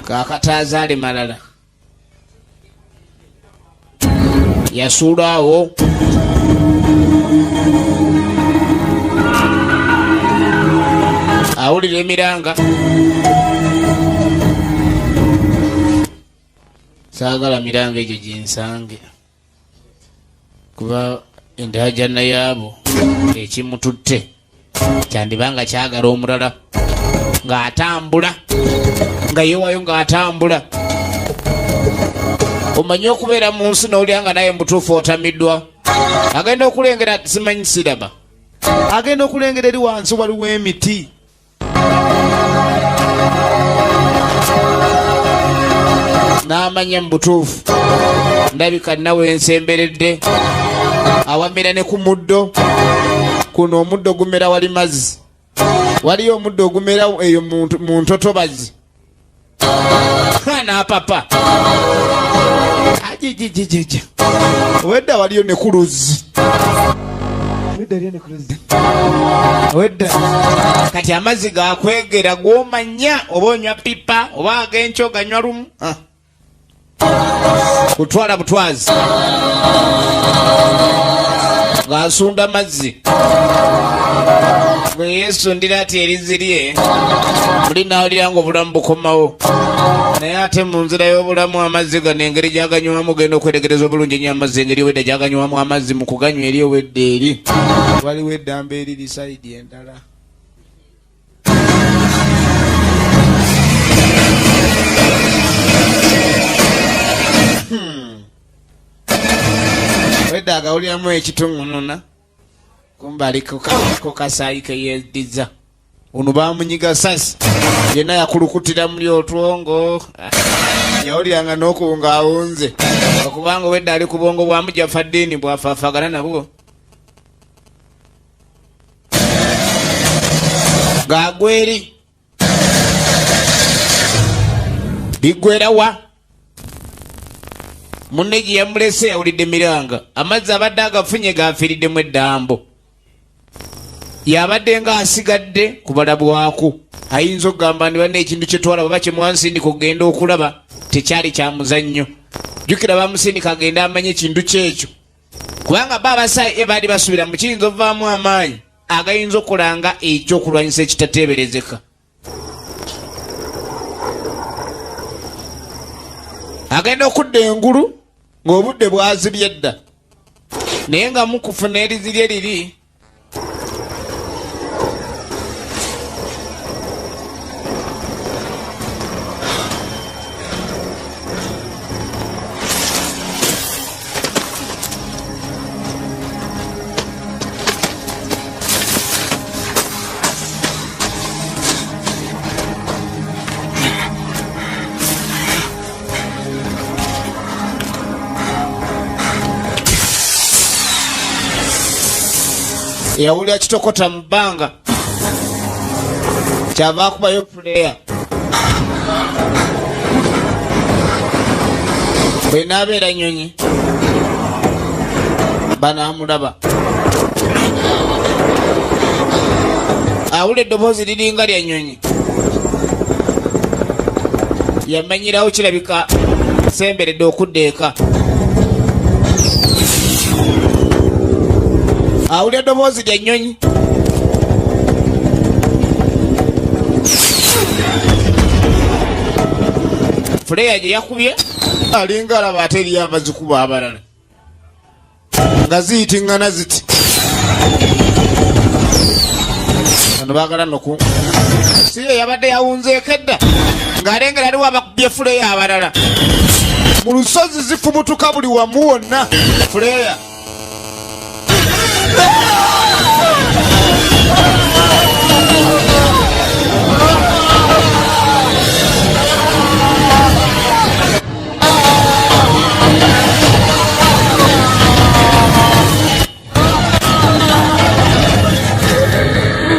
Speaker 2: Kakataazaale malala yasuulaawo awulira emiranga. Saagala miranga egyo ginsange kuba endajana yaabo ekimututte kyandibanga kyagala omulala ng'atambula nga yewayo ng'atambula. Omanyi okubeera mu nsi n'olya nga naye mutuufu otamiddwa. Agenda okulengera simanyi siraba. Agenda okulengera eri wansi waliwo emiti. N'amanya mu butuufu ndabika nawe ensemberedde awamera ne ku muddo. Kuno omuddo gumera wali mazzi. Waliyo omuddo ogumera eyo mu ntotobazi. N'apapa ajijijijija wedda waliyo ne ku luzzi. Wedda kati amazzi gakwegera gw'omanya oba onywa pipa oba ag'enkyo ganywa lumu. Kutwala butwazi ng'asunda amazzi bwe yeesundira ati erizzi lye muli n'awulira nga obulamu bukomawo. Naye ate mu nzira y'obulamu amazzi gano engeri gyaganywamu genda okwetegereza obulungi ennyo amazzi engeri wedda gyaganywamu amazzi mu kuganywa eri owedda eri. Waliwo eddamba eriri sayidi endala. Wedda agawuliramu ekituŋŋununa kumbali ko kasaayi ke yeddiza ono bamunyiga sasi yenna yakulukutira muli otwongo yawuliranga n'okuwunga awunze okubanga obwedda ali ku bwongo bwa Mujafaddiini bwafaafagana nabwo gaagweri bigwera wa munne gye yamulese yawulidde miranga amazzi abadde agafunye gaafiiriddemu eddambo yabadde nga asigadde kubalabwako ayinza okugamba ndi banne ekintu kyetwala baba kyemwansindika okugenda okulaba tekyali kya muzannyo jjukira bamusindika agenda amanye ekintu kyekyo kubanga baabasaayi baali basubira mu kiyinza ovaamu amaanyi agayinza okukolanga ekyokulwanyisa ekitateeberezeka agenda okudda engulu ng'obudde bwazibye edda naye nga mukufuna erizirye liri yawulira kitokota mu bbanga kyava akubayo puleya bwe naabeera nyonyi banaamulaba awula eddoboozi liringa lya nyonyi yamanyirawo kirabika semberedde okudda eka awulira eddoboozi lya nnyonyi fuleya gye yakubye alinga alaba ate eriyo abazikuba abalala nga ziyitiŋŋana ziti bano baagala noku si ye yabadde yawunzeeko edda ng'alengera aliwo abakubye fuleya abalala mu lusozi zifumutuka buli wamu wonna fuleya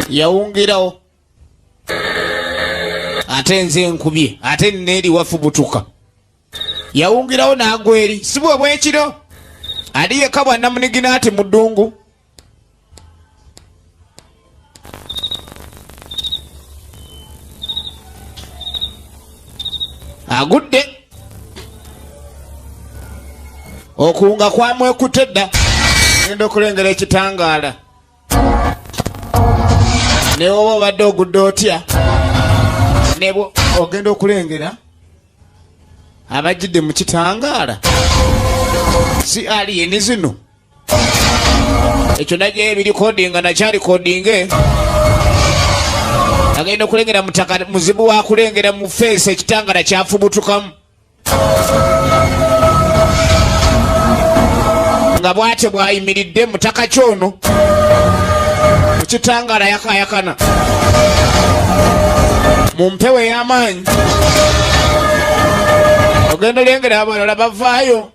Speaker 2: yawungirawo ate nze nkubye ate nneeri wafubutuka yawungirawo n'agwa eri si bwe bwekiro ali yekka bwannamunigina ati mu ddungu agudde okuwunga kwamwekutte edda genda okulengera ekitangaala ne woba obadde ogudde otya nebo ogenda okulengera abajjidde mu kitangaala si aliyeni zino ekyo najjayo ebirikodinga nakyalikodinge agenda okulengera mutaka muzibu wa kulengera mu feesi ekitangala kyafubutukamu nga bwate bwayimiridde mutaka kyono mu kitangala yakayakana mu mpewo ey'amaanyi ogenda olengera abalala bavaayo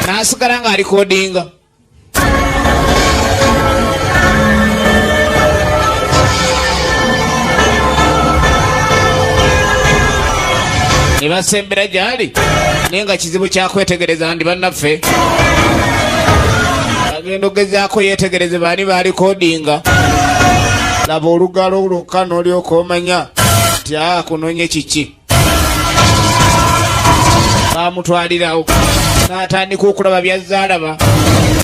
Speaker 2: n'asigala ng'alikodinga ne basembera gyali naye nga kizibu kyakwetegereza ndi bannaffe agenda ogezaako yeetegereze baani baalikodinga laba olugalo lwokka n'olyoka omanya nti kunonye kiki baamutwalirawo n'atandika okulaba byazaalaba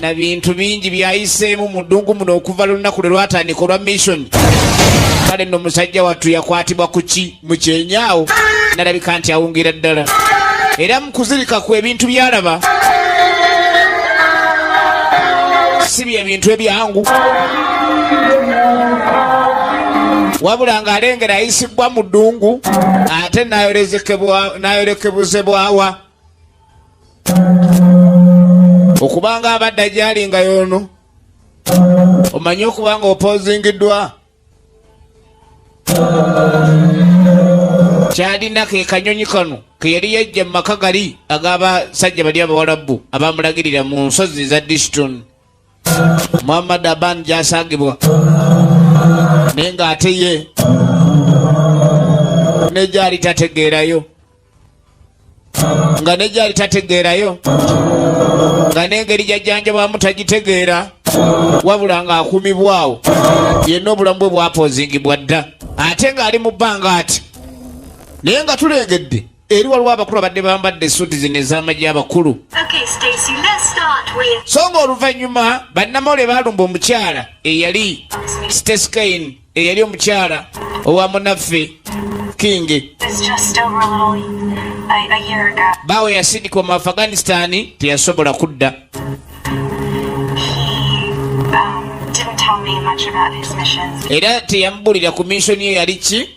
Speaker 2: na bintu bingi byayiseemu mu ddungu muno okuva lunaku lwe lwatandika olwa mission kale nno omusajja wattu yakwatibwa kuki mu kyenyaawo nalabika nti awungira ddala era mu kuzirika ku ebintu byalaba si bye bintu ebyangu wabula ng'alengera ayisibwa mu ddungu ate n'ayolekebuzebwawa okubanga abadde gyali nga yono omanyi okubanga opozingiddwa kyalina ke kanyonyi kano ke yali yajja mu maka gali ag'abasajja bali abawalabu abamulagirira mu nsozi za Dishton. Muhammad Aban gyasangibwa naye ng'ate ye ne gyali tategeerayo nga n'engeri gyajjanjabwamu tagitegeera wabula ng'akumibwawo yenna obulamu bwe bwapozingibwa dda ate ng'ali mu bbanga ati naye nga tulengedde eri waliwo abakulu abadde bambadde essuuti zino ez'amagye abakulu so ng'oluvannyuma bannamawulire baalumba omukyala eyali Stacey Kane eyali omukyala owa munaffe King bawe yasindikwa mu Afghanistan teyasobola kudda. Era teyamubulira ku mission ye yali ki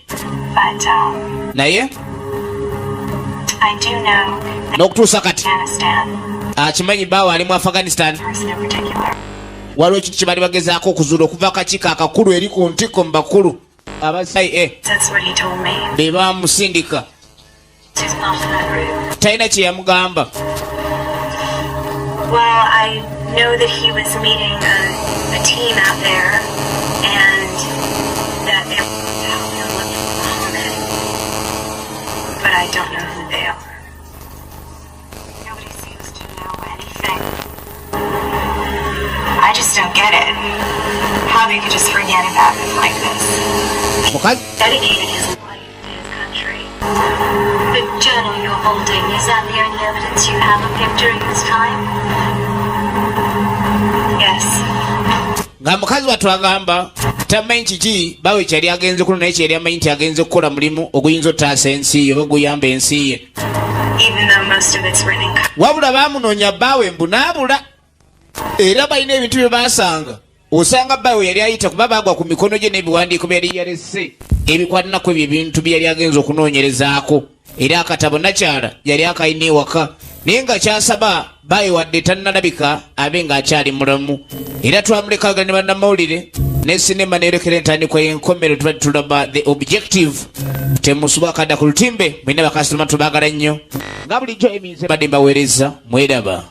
Speaker 2: naye n'okutuusa kati akimanyi bawe ali mu Afghanistan. Waliwo ekintu kye bali bagezaako okuzuula okuva akakiiko akakulu eri ku ntikko mu bakulu aba CIA be bamusindika. Talina kye yamugamba.
Speaker 14: Know that he was meeting a team out there and that they were looking for Muhammad, but I don't know who they are. Nobody seems to know anything. I just don't get it. How they could just forget about him like this. Dedicated his life to his country. The journal you're holding, is that the only evidence you have of him during this time?
Speaker 2: Nga mukazi watu agamba tamanyi kiki bawe kyali agenze kuno naye kyali amanyi nti agenze kukola mulimu oguyinza otaasa ensi ye oba oguyamba ensi ye. Wabula baamunoonya bawe mbunaabula era balina ebintu bye baasanga osanga bawe yali ayita kuba baagwa ku mikono gye n'ebiwandiiko byali yalese ebikwatinako ebyo ebintu bye yali agenze okunoonyerezaako era akatabo nakyala yali akayina ewaka naye nga kyasaba bawe wadde tannalabika abe ng'akyali mulamu era twamulekaga ne bannamawulire ne sinema neerekera entandikwa y'enkomero tubadde tulaba The Objective temusuba akadda ku lutimbe mwina bakasitoma tubaagala nnyo nga bulijjo eminze badde mbaweereza mweraba.